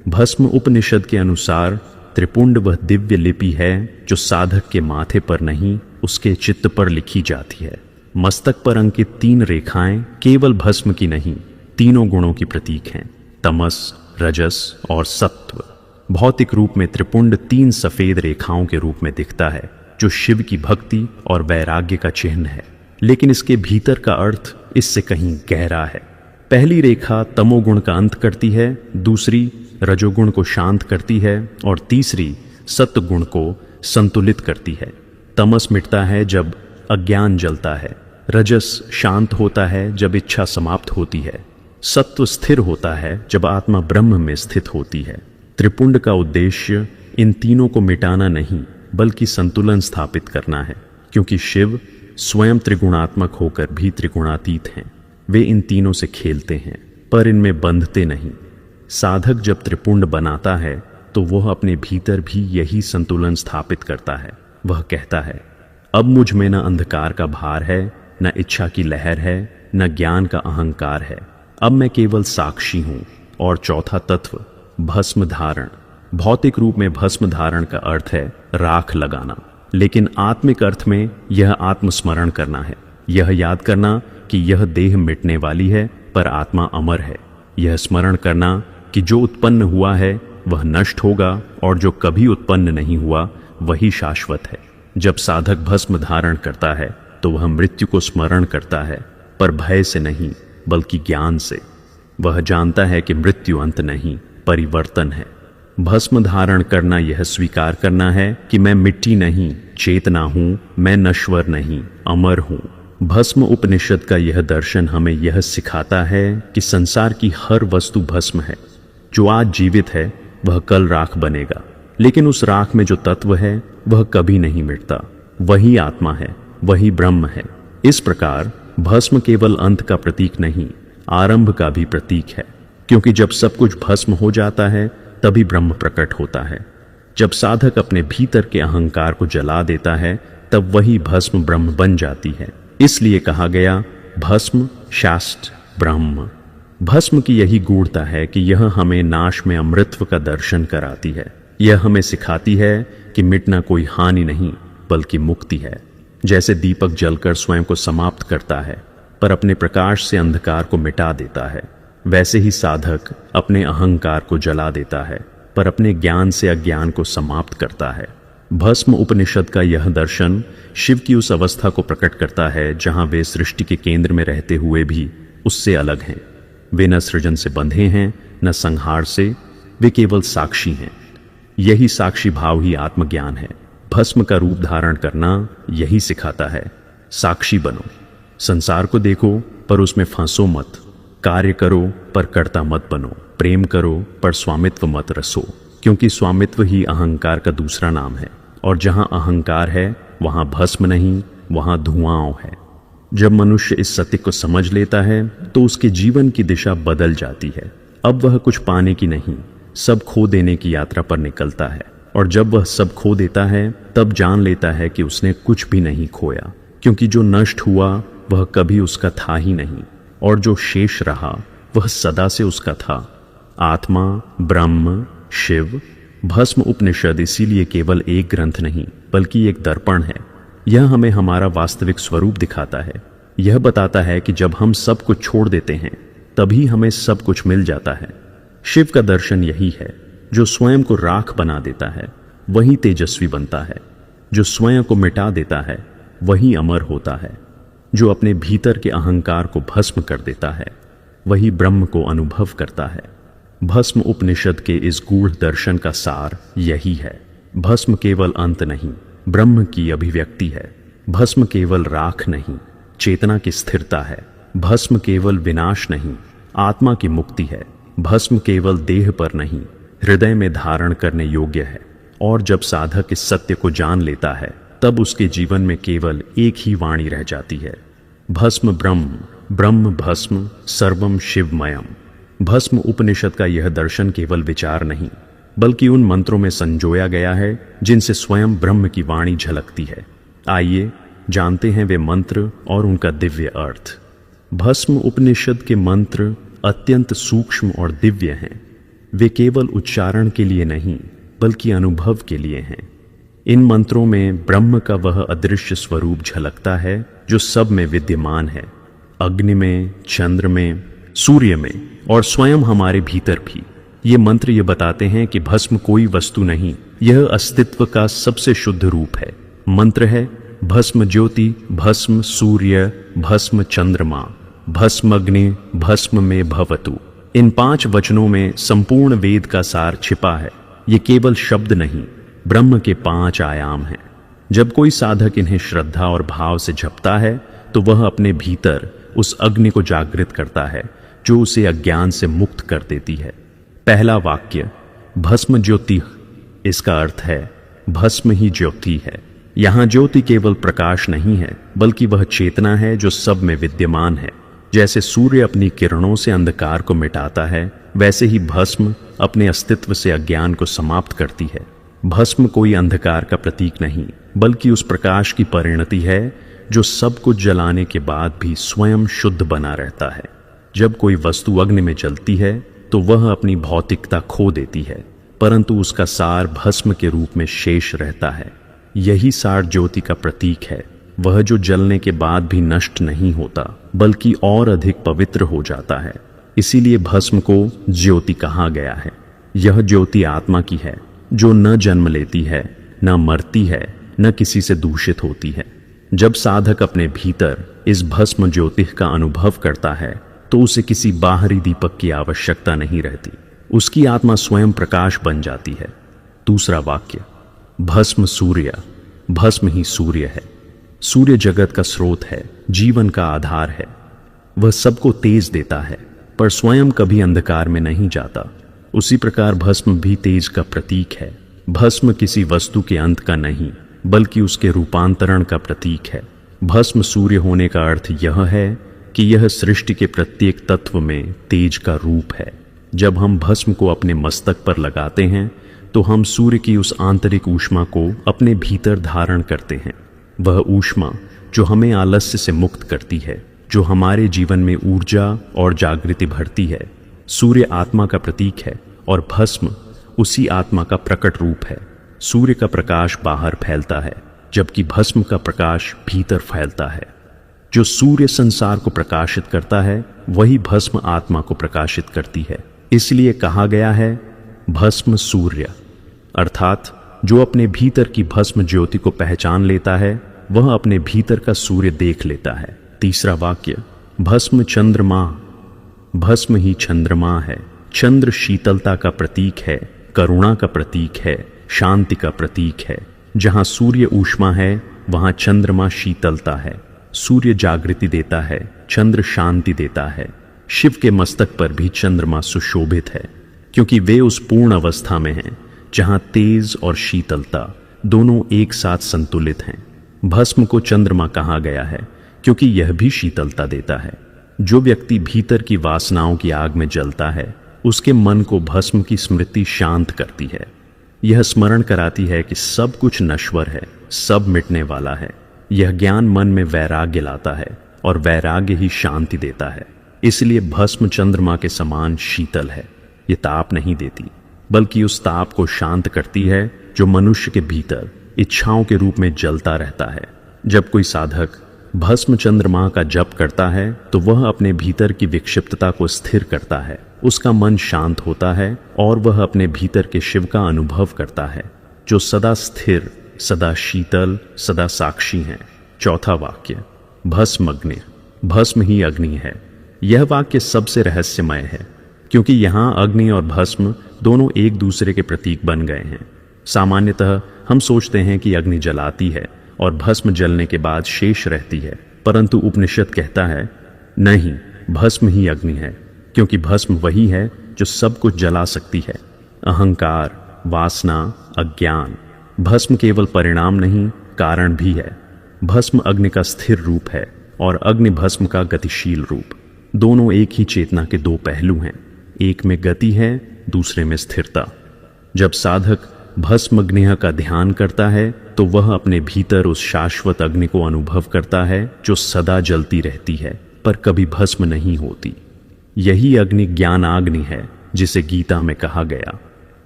A: भस्म उपनिषद के अनुसार त्रिपुंड वह दिव्य लिपि है जो साधक के माथे पर नहीं, उसके चित्त पर लिखी जाती है। मस्तक पर अंकित 3 रेखाएं केवल भस्म की नहीं, तीनों गुणों की प्रतीक हैं, तमस, रजस और सत्व। भौतिक रूप में त्रिपुंड 3 सफेद रेखाओं के रूप में दिखता है, जो शिव की भक्ति और वैराग्य का चिन्ह है। लेकिन इसके भीतर का अर्थ इससे कहीं गहरा है। पहली रेखा तमोगुण का अंत करती है, दूसरी रजोगुण को शांत करती है और तीसरी सत्वगुण को संतुलित करती है। तमस मिटता है जब अज्ञान जलता है, रजस शांत होता है जब इच्छा समाप्त होती है, सत्व स्थिर होता है जब आत्मा ब्रह्म में स्थित होती है। त्रिपुंड का उद्देश्य इन तीनों को मिटाना नहीं, बल्कि संतुलन स्थापित करना है, क्योंकि शिव स्वयं त्रिगुणात्मक होकर भी त्रिगुणातीत हैं। वे इन तीनों से खेलते हैं, पर इनमें बंधते नहीं। साधक जब त्रिपुंड बनाता है, तो वह अपने भीतर भी यही संतुलन स्थापित करता है। वह कहता है, अब मुझ में न अंधकार का भार है, न इच्छा की लहर है, न ज्ञान का अहंकार है। अब मैं केवल साक्षी हूं। और चौथा तत्व भस्म धारण। भौतिक रूप में भस्म धारण का अर्थ है राख लगाना, लेकिन आत्मिक अर्थ में यह आत्मस्मरण करना है। यह याद करना कि यह देह मिटने वाली है, पर आत्मा अमर है। यह स्मरण करना कि जो उत्पन्न हुआ है वह नष्ट होगा और जो कभी उत्पन्न नहीं हुआ वही शाश्वत है। जब साधक भस्म धारण करता है, तो वह मृत्यु को स्मरण करता है, पर भय से नहीं, बल्कि ज्ञान से। वह जानता है कि मृत्यु अंत नहीं, परिवर्तन है। भस्म धारण करना यह स्वीकार करना है कि मैं मिट्टी नहीं, चेतना हूं, मैं नश्वर नहीं, अमर हूं। भस्म उपनिषद का यह दर्शन हमें यह सिखाता है कि संसार की हर वस्तु भस्म है। जो आज जीवित है वह कल राख बनेगा, लेकिन उस राख में जो तत्व है वह कभी नहीं मिटता। वही आत्मा है, वही ब्रह्म है। इस प्रकार भस्म केवल अंत का प्रतीक नहीं, आरंभ का भी प्रतीक है, क्योंकि जब सब कुछ भस्म हो जाता है तभी ब्रह्म प्रकट होता है। जब साधक अपने भीतर के अहंकार को जला देता है, तब वही भस्म ब्रह्म बन जाती है। इसलिए कहा गया भस्म शास्त ब्रह्म। भस्म की यही गूढ़ता है कि यह हमें नाश में अमृतत्व का दर्शन कराती है। यह हमें सिखाती है कि मिटना कोई हानि नहीं, बल्कि मुक्ति है। जैसे दीपक जलकर स्वयं को समाप्त करता है, पर अपने प्रकाश से अंधकार को मिटा देता है, वैसे ही साधक अपने अहंकार को जला देता है, पर अपने ज्ञान से अज्ञान को समाप्त करता है। भस्म उपनिषद का यह दर्शन शिव की उस अवस्था को प्रकट करता है जहां वे सृष्टि के केंद्र में रहते हुए भी उससे अलग हैं। वे न सृजन से बंधे हैं न संहार से, वे केवल साक्षी हैं। यही साक्षी भाव ही आत्मज्ञान है। भस्म का रूप धारण करना यही सिखाता है। साक्षी बनो, संसार को देखो पर उसमें फंसो मत, कार्य करो पर कर्ता मत बनो, प्रेम करो पर स्वामित्व मत रसो, क्योंकि स्वामित्व ही अहंकार का दूसरा नाम है। और जहां अहंकार है वहां भस्म नहीं, वहां धुआं है। जब मनुष्य इस सत्य को समझ लेता है तो उसके जीवन की दिशा बदल जाती है। अब वह कुछ पाने की नहीं, सब खो देने की यात्रा पर निकलता है। और जब वह सब खो देता है तब जान लेता है कि उसने कुछ भी नहीं खोया, क्योंकि जो नष्ट हुआ वह कभी उसका था ही नहीं, और जो शेष रहा वह सदा से उसका था। आत्मा, ब्रह्म, शिव। भस्म उपनिषद इसीलिए केवल एक ग्रंथ नहीं बल्कि एक दर्पण है। यह हमें हमारा वास्तविक स्वरूप दिखाता है। यह बताता है कि जब हम सब कुछ छोड़ देते हैं तभी हमें सब कुछ मिल जाता है। शिव का दर्शन यही है। जो स्वयं को राख बना देता है वही तेजस्वी बनता है। जो स्वयं को मिटा देता है वही अमर होता है। जो अपने भीतर के अहंकार को भस्म कर देता है वही ब्रह्म को अनुभव करता है। भस्म उपनिषद के इस गूढ़ दर्शन का सार यही है। भस्म केवल अंत नहीं, ब्रह्म की अभिव्यक्ति है। भस्म केवल राख नहीं, चेतना की स्थिरता है। भस्म केवल विनाश नहीं, आत्मा की मुक्ति है। भस्म केवल देह पर नहीं, हृदय में धारण करने योग्य है। और जब साधक इस सत्य को जान लेता है तब उसके जीवन में केवल एक ही वाणी रह जाती है, भस्म ब्रह्म, ब्रह्म भस्म, सर्वम शिवमयम। भस्म उपनिषद का यह दर्शन केवल विचार नहीं बल्कि उन मंत्रों में संजोया गया है जिनसे स्वयं ब्रह्म की वाणी झलकती है। आइए जानते हैं वे मंत्र और उनका दिव्य अर्थ। भस्म उपनिषद के मंत्र अत्यंत सूक्ष्म और दिव्य हैं। वे केवल उच्चारण के लिए नहीं बल्कि अनुभव के लिए हैं। इन मंत्रों में ब्रह्म का वह अदृश्य स्वरूप झलकता है जो सब में विद्यमान है, अग्नि में, चंद्र में, सूर्य में और स्वयं हमारे भीतर भी। ये मंत्र ये बताते हैं कि भस्म कोई वस्तु नहीं, यह अस्तित्व का सबसे शुद्ध रूप है। मंत्र है भस्म ज्योति, भस्म सूर्य, भस्म चंद्रमा, भस्म अग्नि, भस्म में भवतु। इन 5 वचनों में संपूर्ण वेद का सार छिपा है। ये केवल शब्द नहीं, ब्रह्म के 5 आयाम हैं। जब कोई साधक इन्हें श्रद्धा और भाव से जपता है तो वह अपने भीतर उस अग्नि को जागृत करता है जो उसे अज्ञान से मुक्त कर देती है। पहला वाक्य भस्म ज्योति, इसका अर्थ है भस्म ही ज्योति है। यहाँ ज्योति केवल प्रकाश नहीं है बल्कि वह चेतना है जो सब में विद्यमान है। जैसे सूर्य अपनी किरणों से अंधकार को मिटाता है, वैसे ही भस्म अपने अस्तित्व से अज्ञान को समाप्त करती है। भस्म कोई अंधकार का प्रतीक नहीं बल्कि उस प्रकाश की परिणति है जो सब कुछ जलाने के बाद भी स्वयं शुद्ध बना रहता है। जब कोई वस्तु अग्नि में जलती है तो वह अपनी भौतिकता खो देती है, परंतु उसका सार भस्म के रूप में शेष रहता है। यही सार ज्योति का प्रतीक है, वह जो जलने के बाद भी नष्ट नहीं होता बल्कि और अधिक पवित्र हो जाता है। इसीलिए भस्म को ज्योति कहा गया है। यह ज्योति आत्मा की है जो न जन्म लेती है, न मरती है, न किसी से दूषित होती है। जब साधक अपने भीतर इस भस्म ज्योति का अनुभव करता है तो उसे किसी बाहरी दीपक की आवश्यकता नहीं रहती, उसकी आत्मा स्वयं प्रकाश बन जाती है। दूसरा वाक्य भस्म सूर्य, भस्म ही सूर्य है। सूर्य जगत का स्रोत है, जीवन का आधार है। वह सबको तेज देता है पर स्वयं कभी अंधकार में नहीं जाता। उसी प्रकार भस्म भी तेज का प्रतीक है। भस्म किसी वस्तु के अंत का नहीं बल्कि उसके रूपांतरण का प्रतीक है। भस्म सूर्य होने का अर्थ यह है कि यह सृष्टि के प्रत्येक तत्व में तेज का रूप है। जब हम भस्म को अपने मस्तक पर लगाते हैं तो हम सूर्य की उस आंतरिक ऊष्मा को अपने भीतर धारण करते हैं। वह ऊष्मा जो हमें आलस्य से मुक्त करती है, जो हमारे जीवन में ऊर्जा और जागृति भरती है। सूर्य आत्मा का प्रतीक है और भस्म उसी आत्मा का प्रकट रूप है। सूर्य का प्रकाश बाहर फैलता है जबकि भस्म का प्रकाश भीतर फैलता है। जो सूर्य संसार को प्रकाशित करता है वही भस्म आत्मा को प्रकाशित करती है। इसलिए कहा गया है भस्म सूर्य, अर्थात जो अपने भीतर की भस्म ज्योति को पहचान लेता है वह अपने भीतर का सूर्य देख लेता है। तीसरा वाक्य, भस्म चंद्रमा। भस्म ही चंद्रमा है। चंद्र शीतलता का प्रतीक है, करुणा का प्रतीक है, शांति का प्रतीक है। जहाँ सूर्य ऊष्मा है वहाँ चंद्रमा शीतलता है। सूर्य जागृति देता है, चंद्र शांति देता है। शिव के मस्तक पर भी चंद्रमा सुशोभित है, क्योंकि वे उस पूर्ण अवस्था में हैं जहाँ तेज और शीतलता दोनों एक साथ संतुलित हैं। भस्म को चंद्रमा कहा गया है क्योंकि यह भी शीतलता देता है। जो व्यक्ति भीतर की वासनाओं की आग में जलता है उसके मन को भस्म की स्मृति शांत करती है। यह स्मरण कराती है कि सब कुछ नश्वर है, सब मिटने वाला है। यह ज्ञान मन में वैराग्य लाता है और वैराग्य ही शांति देता है। इसलिए भस्म चंद्रमा के समान शीतल है। ये ताप नहीं देती बल्कि उस ताप को शांत करती है जो मनुष्य के भीतर इच्छाओं के रूप में जलता रहता है। जब कोई साधक भस्म चंद्रमा का जप करता है तो वह अपने भीतर की विक्षिप्तता को स्थिर करता है। उसका मन शांत होता है और वह अपने भीतर के शिव का अनुभव करता है जो सदा स्थिर, सदा शीतल, सदा साक्षी हैं। चौथा वाक्य, भस्म अग्नि। भस्म ही अग्नि है। यह वाक्य सबसे रहस्यमय है क्योंकि यहाँ अग्नि और भस्म दोनों एक दूसरे के प्रतीक बन गए हैं। सामान्यतः हम सोचते हैं कि अग्नि जलाती है और भस्म जलने के बाद शेष रहती है, परंतु उपनिषद कहता है नहीं, भस्म ही अग्नि है, क्योंकि भस्म वही है जो सब कुछ जला सकती है। अहंकार, वासना, अज्ञान। भस्म केवल परिणाम नहीं, कारण भी है। भस्म अग्नि का स्थिर रूप है और अग्नि भस्म का गतिशील रूप। दोनों एक ही चेतना के दो पहलू हैं। एक में गति है, दूसरे में स्थिरता। जब साधक भस्मग्नि का ध्यान करता है तो वह अपने भीतर उस शाश्वत अग्नि को अनुभव करता है जो सदा जलती रहती है पर कभी भस्म नहीं होती। यही अग्नि ज्ञानाग्नि है जिसे गीता में कहा गया,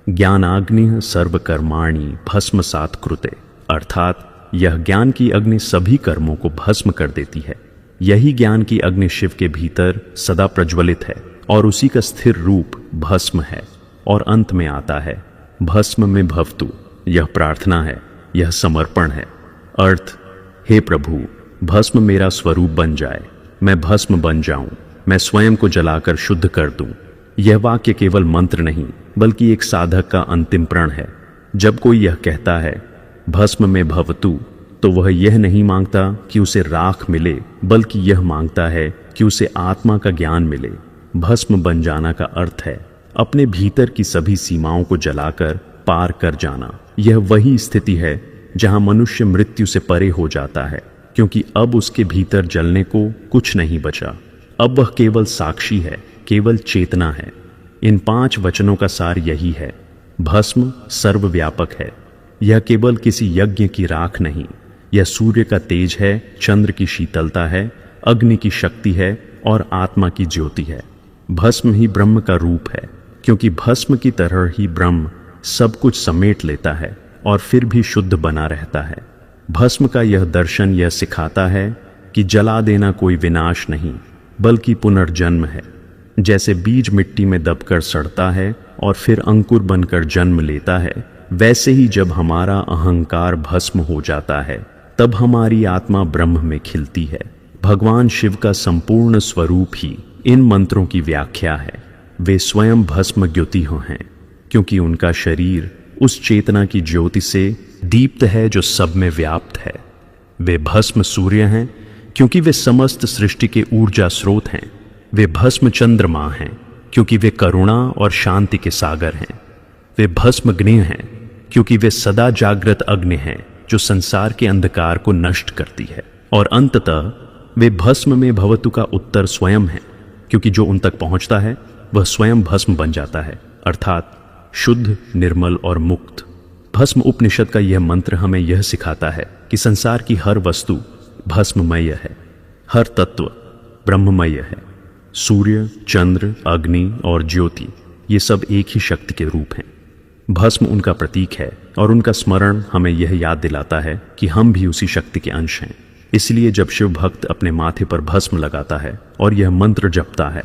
A: ज्ञानाग्नि सर्वकर्माणि भस्मसात् कृते, अर्थात यह ज्ञान की अग्नि सभी कर्मों को भस्म कर देती है। यही ज्ञान की अग्नि शिव के भीतर सदा प्रज्वलित है और उसी का स्थिर रूप भस्म है। और अंत में आता है भस्म में भवतु। यह प्रार्थना है, यह समर्पण है। अर्थ, हे प्रभु, भस्म मेरा स्वरूप बन जाए, मैं भस्म बन जाऊं, मैं स्वयं को जलाकर शुद्ध कर दूं। यह वाक्य केवल मंत्र नहीं बल्कि एक साधक का अंतिम प्रण है। जब कोई यह कहता है भस्म में भवतु तो वह यह नहीं मांगता कि उसे राख मिले, बल्कि यह मांगता है कि उसे आत्मा का ज्ञान मिले। भस्म बन जाना का अर्थ है अपने भीतर की सभी सीमाओं को जलाकर पार कर जाना। यह वही स्थिति है जहां मनुष्य मृत्यु से परे हो जाता है, क्योंकि अब उसके भीतर जलने को कुछ नहीं बचा। अब वह केवल साक्षी है, केवल चेतना है। इन 5 वचनों का सार यही है, भस्म सर्वव्यापक है। यह केवल किसी यज्ञ की राख नहीं, यह सूर्य का तेज है, चंद्र की शीतलता है, अग्नि की शक्ति है और आत्मा की ज्योति है। भस्म ही ब्रह्म का रूप है, क्योंकि भस्म की तरह ही ब्रह्म सब कुछ समेट लेता है और फिर भी शुद्ध बना रहता है। भस्म का यह दर्शन यह सिखाता है कि जला देना कोई विनाश नहीं बल्कि पुनर्जन्म है। जैसे बीज मिट्टी में दबकर सड़ता है और फिर अंकुर बनकर जन्म लेता है, वैसे ही जब हमारा अहंकार भस्म हो जाता है तब हमारी आत्मा ब्रह्म में खिलती है। भगवान शिव का संपूर्ण स्वरूप ही इन मंत्रों की व्याख्या है। वे स्वयं भस्म ज्योतिः हैं, क्योंकि उनका शरीर उस चेतना की ज्योति से दीप्त है जो सब में व्याप्त है। वे भस्म सूर्य हैं, क्योंकि वे समस्त सृष्टि के ऊर्जा स्रोत हैं। वे भस्म चंद्रमा हैं, क्योंकि वे करुणा और शांति के सागर हैं। वे भस्म अग्नि हैं, क्योंकि वे सदा जागृत अग्नि हैं जो संसार के अंधकार को नष्ट करती है। और अंततः वे भस्म में भवतु का उत्तर स्वयं है, क्योंकि जो उन तक पहुंचता है वह स्वयं भस्म बन जाता है, अर्थात शुद्ध, निर्मल और मुक्त। भस्म उपनिषद का यह मंत्र हमें यह सिखाता है कि संसार की हर वस्तु भस्ममय है, हर तत्व ब्रह्ममय है। सूर्य, चंद्र, अग्नि और ज्योति ये सब एक ही शक्ति के रूप हैं। भस्म उनका प्रतीक है और उनका स्मरण हमें यह याद दिलाता है कि हम भी उसी शक्ति के अंश हैं। इसलिए जब शिव भक्त अपने माथे पर भस्म लगाता है और यह मंत्र जपता है,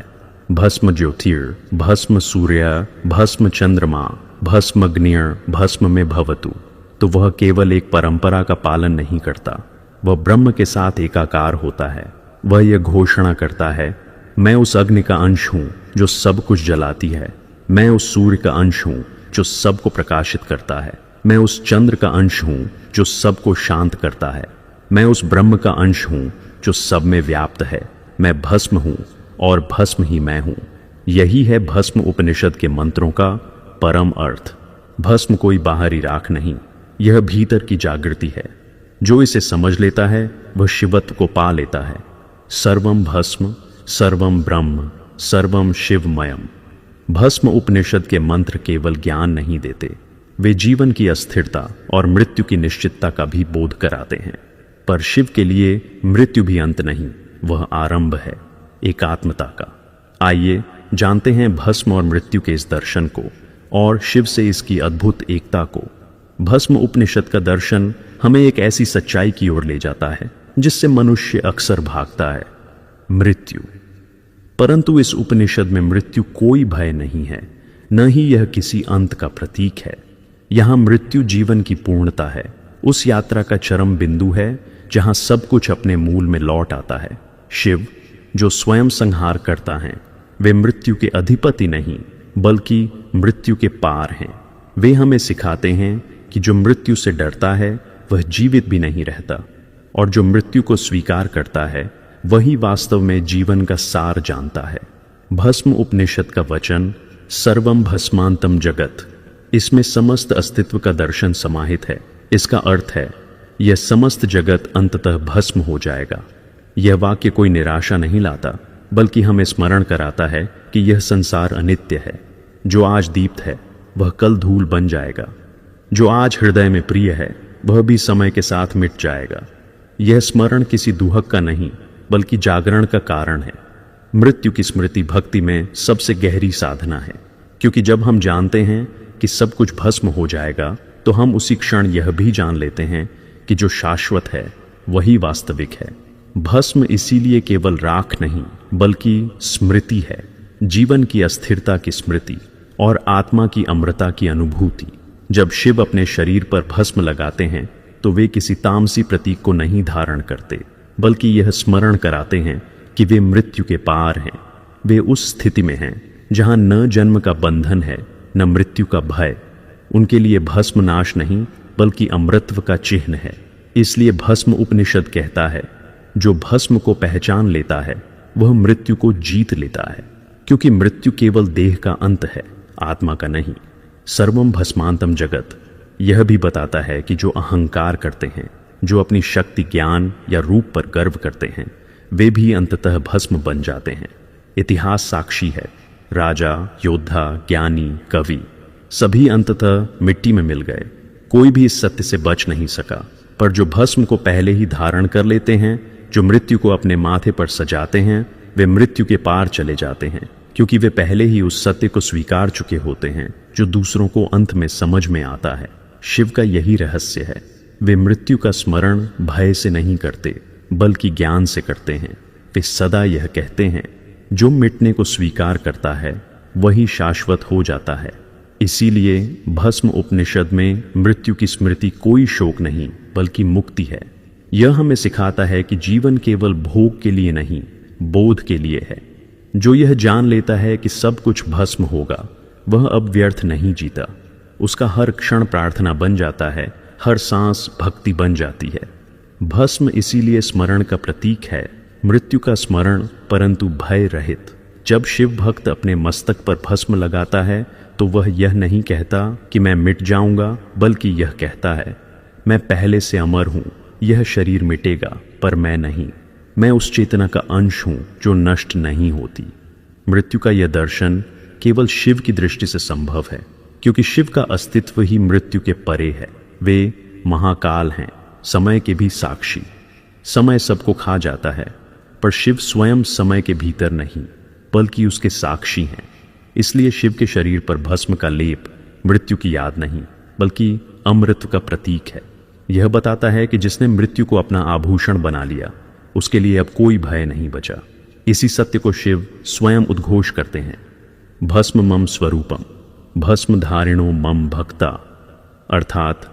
A: भस्म ज्योतिर, भस्म सूर्य, भस्म चंद्रमा, भस्म अग्निर, भस्म में भवतु, तो वह केवल एक परंपरा का पालन नहीं करता, वह ब्रह्म के साथ एकाकार होता है। वह यह घोषणा करता है, मैं उस अग्नि का अंश हूं जो सब कुछ जलाती है, मैं उस सूर्य का अंश हूं जो सबको प्रकाशित करता है, मैं उस चंद्र का अंश हूं जो सबको शांत करता है, मैं उस ब्रह्म का अंश हूं जो सब में व्याप्त है, मैं भस्म हूं और भस्म ही मैं हूं। यही है भस्म उपनिषद के मंत्रों का परम अर्थ। भस्म कोई बाहरी राख नहीं, यह भीतर की जागृति है। जो इसे समझ लेता है वह शिवत्व को पा लेता है। सर्वम भस्म सर्वम ब्रह्म सर्वम शिवमयम। भस्म उपनिषद के मंत्र केवल ज्ञान नहीं देते, वे जीवन की अस्थिरता और मृत्यु की निश्चितता का भी बोध कराते हैं। पर शिव के लिए मृत्यु भी अंत नहीं, वह आरंभ है एकात्मता का। आइए जानते हैं भस्म और मृत्यु के इस दर्शन को और शिव से इसकी अद्भुत एकता को। भस्म उपनिषद का दर्शन हमें एक ऐसी सच्चाई की ओर ले जाता है जिससे मनुष्य अक्सर भागता है, मृत्यु। परंतु इस उपनिषद में मृत्यु कोई भय नहीं है, न ही यह किसी अंत का प्रतीक है। यहाँ मृत्यु जीवन की पूर्णता है, उस यात्रा का चरम बिंदु है जहाँ सब कुछ अपने मूल में लौट आता है। शिव जो स्वयं संहार करता है, वे मृत्यु के अधिपति नहीं बल्कि मृत्यु के पार हैं। वे हमें सिखाते हैं कि जो मृत्यु से डरता है वह जीवित भी नहीं रहता, और जो मृत्यु को स्वीकार करता है वही वास्तव में जीवन का सार जानता है। भस्म उपनिषद का वचन सर्वम भस्मांतम जगत, इसमें समस्त अस्तित्व का दर्शन समाहित है। इसका अर्थ है यह समस्त जगत अंततः भस्म हो जाएगा। यह वाक्य कोई निराशा नहीं लाता, बल्कि हमें स्मरण कराता है कि यह संसार अनित्य है। जो आज दीप्त है वह कल धूल बन जाएगा, जो आज हृदय में प्रिय है वह भी समय के साथ मिट जाएगा। यह स्मरण किसी दुहक का नहीं बल्कि जागरण का कारण है। मृत्यु की स्मृति भक्ति में सबसे गहरी साधना है, क्योंकि जब हम जानते हैं कि सब कुछ भस्म हो जाएगा तो हम उसी क्षण यह भी जान लेते हैं कि जो शाश्वत है वही वास्तविक है। भस्म इसीलिए केवल राख नहीं बल्कि स्मृति है, जीवन की अस्थिरता की स्मृति और आत्मा की अमृता की अनुभूति। जब शिव अपने शरीर पर भस्म लगाते हैं तो वे किसी तामसी प्रतीक को नहीं धारण करते, बल्कि यह स्मरण कराते हैं कि वे मृत्यु के पार हैं। वे उस स्थिति में हैं जहां न जन्म का बंधन है न मृत्यु का भय। उनके लिए भस्म नाश नहीं बल्कि अमृतत्व का चिन्ह है। इसलिए भस्म उपनिषद कहता है, जो भस्म को पहचान लेता है वह मृत्यु को जीत लेता है, क्योंकि मृत्यु केवल देह का अंत है, आत्मा का नहीं। सर्वम भस्मांतम जगत यह भी बताता है कि जो अहंकार करते हैं, जो अपनी शक्ति, ज्ञान या रूप पर गर्व करते हैं, वे भी अंततः भस्म बन जाते हैं। इतिहास साक्षी है, राजा, योद्धा, ज्ञानी, कवि सभी अंततः मिट्टी में मिल गए। कोई भी इस सत्य से बच नहीं सका। पर जो भस्म को पहले ही धारण कर लेते हैं, जो मृत्यु को अपने माथे पर सजाते हैं, वे मृत्यु के पार चले जाते हैं, क्योंकि वे पहले ही उस सत्य को स्वीकार चुके होते हैं जो दूसरों को अंत में समझ में आता है। शिव का यही रहस्य है। वे मृत्यु का स्मरण भय से नहीं करते बल्कि ज्ञान से करते हैं। वे सदा यह कहते हैं, जो मिटने को स्वीकार करता है वही शाश्वत हो जाता है। इसीलिए भस्म उपनिषद में मृत्यु की स्मृति कोई शोक नहीं बल्कि मुक्ति है। यह हमें सिखाता है कि जीवन केवल भोग के लिए नहीं, बोध के लिए है। जो यह जान लेता है कि सब कुछ भस्म होगा, वह अब व्यर्थ नहीं जीता। उसका हर क्षण प्रार्थना बन जाता है, हर सांस भक्ति बन जाती है। भस्म इसीलिए स्मरण का प्रतीक है, मृत्यु का स्मरण परंतु भय रहित। जब शिव भक्त अपने मस्तक पर भस्म लगाता है तो वह यह नहीं कहता कि मैं मिट जाऊंगा, बल्कि यह कहता है, मैं पहले से अमर हूं, यह शरीर मिटेगा पर मैं नहीं। मैं उस चेतना का अंश हूं जो नष्ट नहीं होती। मृत्यु का यह दर्शन केवल शिव की दृष्टि से संभव है, क्योंकि शिव का अस्तित्व ही मृत्यु के परे है। वे महाकाल हैं, समय के भी साक्षी। समय सबको खा जाता है, पर शिव स्वयं समय के भीतर नहीं बल्कि उसके साक्षी हैं। इसलिए शिव के शरीर पर भस्म का लेप मृत्यु की याद नहीं बल्कि अमृत का प्रतीक है। यह बताता है कि जिसने मृत्यु को अपना आभूषण बना लिया, उसके लिए अब कोई भय नहीं बचा। इसी सत्य को शिव स्वयं उद्घोष करते हैं, भस्म मम स्वरूपम, भस्म धारिणो मम भक्ता। अर्थात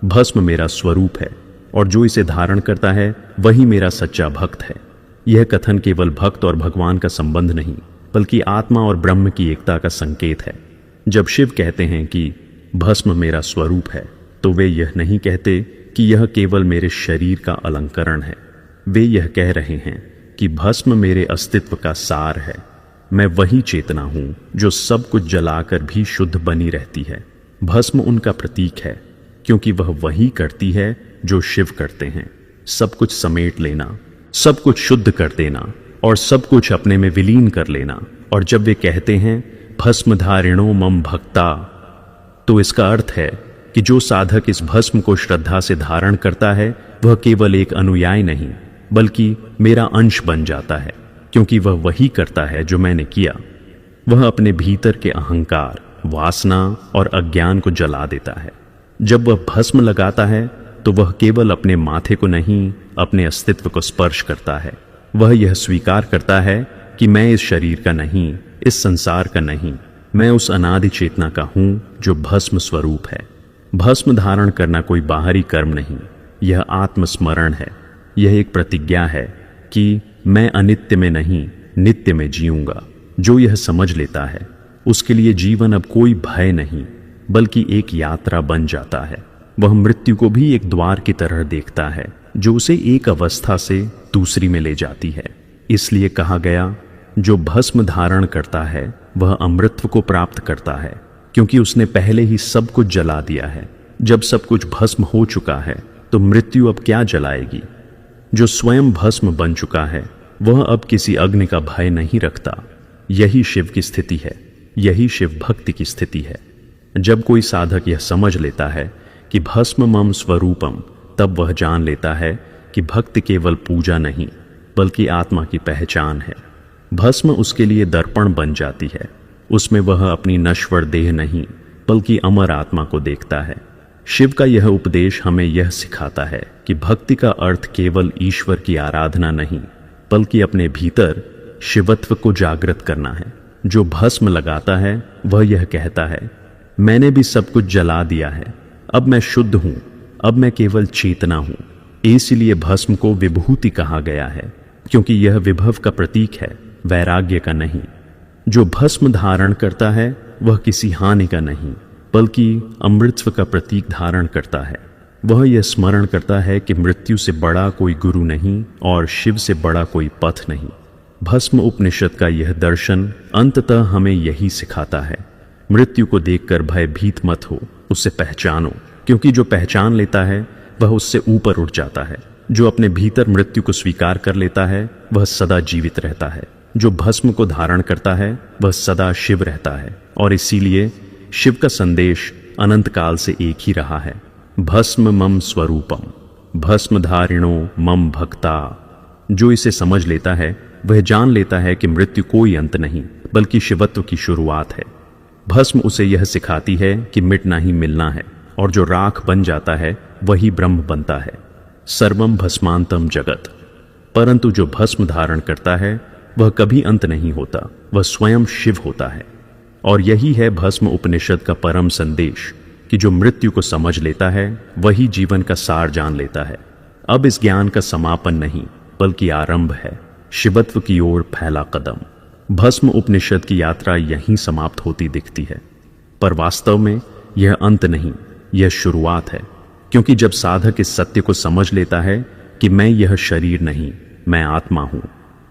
A: भस्म मेरा स्वरूप है और जो इसे धारण करता है वही मेरा सच्चा भक्त है। यह कथन केवल भक्त और भगवान का संबंध नहीं बल्कि आत्मा और ब्रह्म की एकता का संकेत है। जब शिव कहते हैं कि भस्म मेरा स्वरूप है तो वे यह नहीं कहते कि यह केवल मेरे शरीर का अलंकरण है। वे यह कह रहे हैं कि भस्म मेरे अस्तित्व का सार है। मैं वही चेतना हूं जो सब कुछ जलाकर भी शुद्ध बनी रहती है। भस्म उनका प्रतीक है क्योंकि वह वही करती है जो शिव करते हैं, सब कुछ समेट लेना, सब कुछ शुद्ध कर देना और सब कुछ अपने में विलीन कर लेना। और जब वे कहते हैं भस्मधारिणो मम भक्ता, तो इसका अर्थ है कि जो साधक इस भस्म को श्रद्धा से धारण करता है वह केवल एक अनुयायी नहीं बल्कि मेरा अंश बन जाता है, क्योंकि वह वही करता है जो मैंने किया। वह अपने भीतर के अहंकार, वासना और अज्ञान को जला देता है। जब वह भस्म लगाता है तो वह केवल अपने माथे को नहीं, अपने अस्तित्व को स्पर्श करता है। वह यह स्वीकार करता है कि मैं इस शरीर का नहीं, इस संसार का नहीं, मैं उस अनादि चेतना का हूं जो भस्म स्वरूप है। भस्म धारण करना कोई बाहरी कर्म नहीं, यह आत्मस्मरण है। यह एक प्रतिज्ञा है कि मैं अनित्य में नहीं, नित्य में जीऊंगा। जो यह समझ लेता है उसके लिए जीवन अब कोई भय नहीं बल्कि एक यात्रा बन जाता है। वह मृत्यु को भी एक द्वार की तरह देखता है जो उसे एक अवस्था से दूसरी में ले जाती है। इसलिए कहा गया, जो भस्म धारण करता है वह अमृतत्व को प्राप्त करता है, क्योंकि उसने पहले ही सब कुछ जला दिया है। जब सब कुछ भस्म हो चुका है तो मृत्यु अब क्या जलाएगी? जो स्वयं भस्म बन चुका है वह अब किसी अग्नि का भय नहीं रखता। यही शिव की स्थिति है, यही शिव भक्ति की स्थिति है। जब कोई साधक यह समझ लेता है कि भस्म मम स्वरूपम, तब वह जान लेता है कि भक्ति केवल पूजा नहीं बल्कि आत्मा की पहचान है। भस्म उसके लिए दर्पण बन जाती है। उसमें वह अपनी नश्वर देह नहीं बल्कि अमर आत्मा को देखता है। शिव का यह उपदेश हमें यह सिखाता है कि भक्ति का अर्थ केवल ईश्वर की आराधना नहीं बल्कि अपने भीतर शिवत्व को जागृत करना है। जो भस्म लगाता है वह यह कहता है, मैंने भी सब कुछ जला दिया है, अब मैं शुद्ध हूं, अब मैं केवल चेतना हूं। इसलिए भस्म को विभूति कहा गया है, क्योंकि यह विभव का प्रतीक है, वैराग्य का नहीं। जो भस्म धारण करता है वह किसी हानि का नहीं बल्कि अमृतत्व का प्रतीक धारण करता है। वह यह स्मरण करता है कि मृत्यु से बड़ा कोई गुरु नहीं और शिव से बड़ा कोई पथ नहीं। भस्म उपनिषद का यह दर्शन अंततः हमें यही सिखाता है, मृत्यु को देखकर भयभीत मत हो, उसे पहचानो, क्योंकि जो पहचान लेता है वह उससे ऊपर उठ जाता है। जो अपने भीतर मृत्यु को स्वीकार कर लेता है वह सदा जीवित रहता है। जो भस्म को धारण करता है वह सदा शिव रहता है। और इसीलिए शिव का संदेश अनंत काल से एक ही रहा है, भस्म मम स्वरूपम, भस्म धारिणो मम भक्ता। जो इसे समझ लेता है वह जान लेता है कि मृत्यु कोई अंत नहीं बल्कि शिवत्व की शुरुआत है। भस्म उसे यह सिखाती है कि मिटना ही मिलना है, और जो राख बन जाता है वही ब्रह्म बनता है। सर्वम भस्मांतम जगत। परंतु जो भस्म धारण करता है वह कभी अंत नहीं होता, वह स्वयं शिव होता है। और यही है भस्म उपनिषद का परम संदेश कि जो मृत्यु को समझ लेता है वही जीवन का सार जान लेता है। अब इस ज्ञान का समापन नहीं बल्कि आरंभ है, शिवत्व की ओर फैला कदम। भस्म उपनिषद की यात्रा यहीं समाप्त होती दिखती है, पर वास्तव में यह अंत नहीं, यह शुरुआत है। क्योंकि जब साधक इस सत्य को समझ लेता है कि मैं यह शरीर नहीं, मैं आत्मा हूं,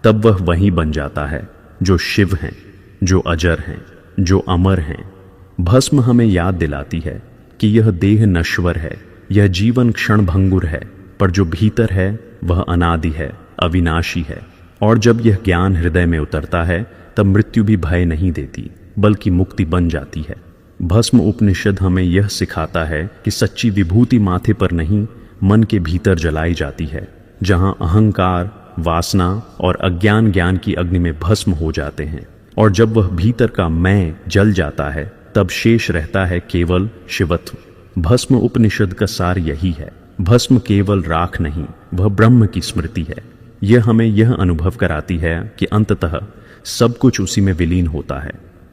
A: तब वह वही बन जाता है जो शिव हैं, जो अजर हैं, जो अमर हैं। भस्म हमें याद दिलाती है कि यह देह नश्वर है, यह जीवन क्षणभंगुर है, पर जो भीतर है वह अनादि है, अविनाशी है। और जब यह ज्ञान हृदय में उतरता है तब मृत्यु भी भय नहीं देती बल्कि मुक्ति बन जाती है। भस्म उपनिषद हमें यह सिखाता है कि सच्ची विभूति माथे पर नहीं, मन के भीतर जलाई जाती है, जहां अहंकार, वासना और अज्ञान ज्ञान की अग्नि में भस्म हो जाते हैं। और जब वह भीतर का मैं जल जाता है तब शेष रहता है केवल शिवत्व। भस्म उपनिषद का सार यही है, भस्म केवल राख नहीं, वह ब्रह्म की स्मृति है। यह हमें यह अनुभव कराती है कि अंततः सब कुछ उसी में विलीन होता है,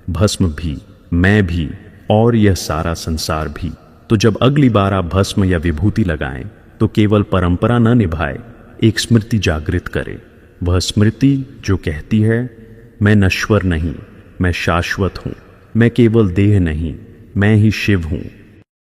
A: भस्म भी, मैं भी और यह सारा संसार भी। तो जब अगली बार आप भस्म या विभूति लगाएं तो केवल परंपरा न निभाए, एक स्मृति जागृत करे। वह स्मृति जो कहती है, मैं नश्वर नहीं, मैं शाश्वत हूँ, मैं केवल देह नहीं, मैं ही शिव हूँ।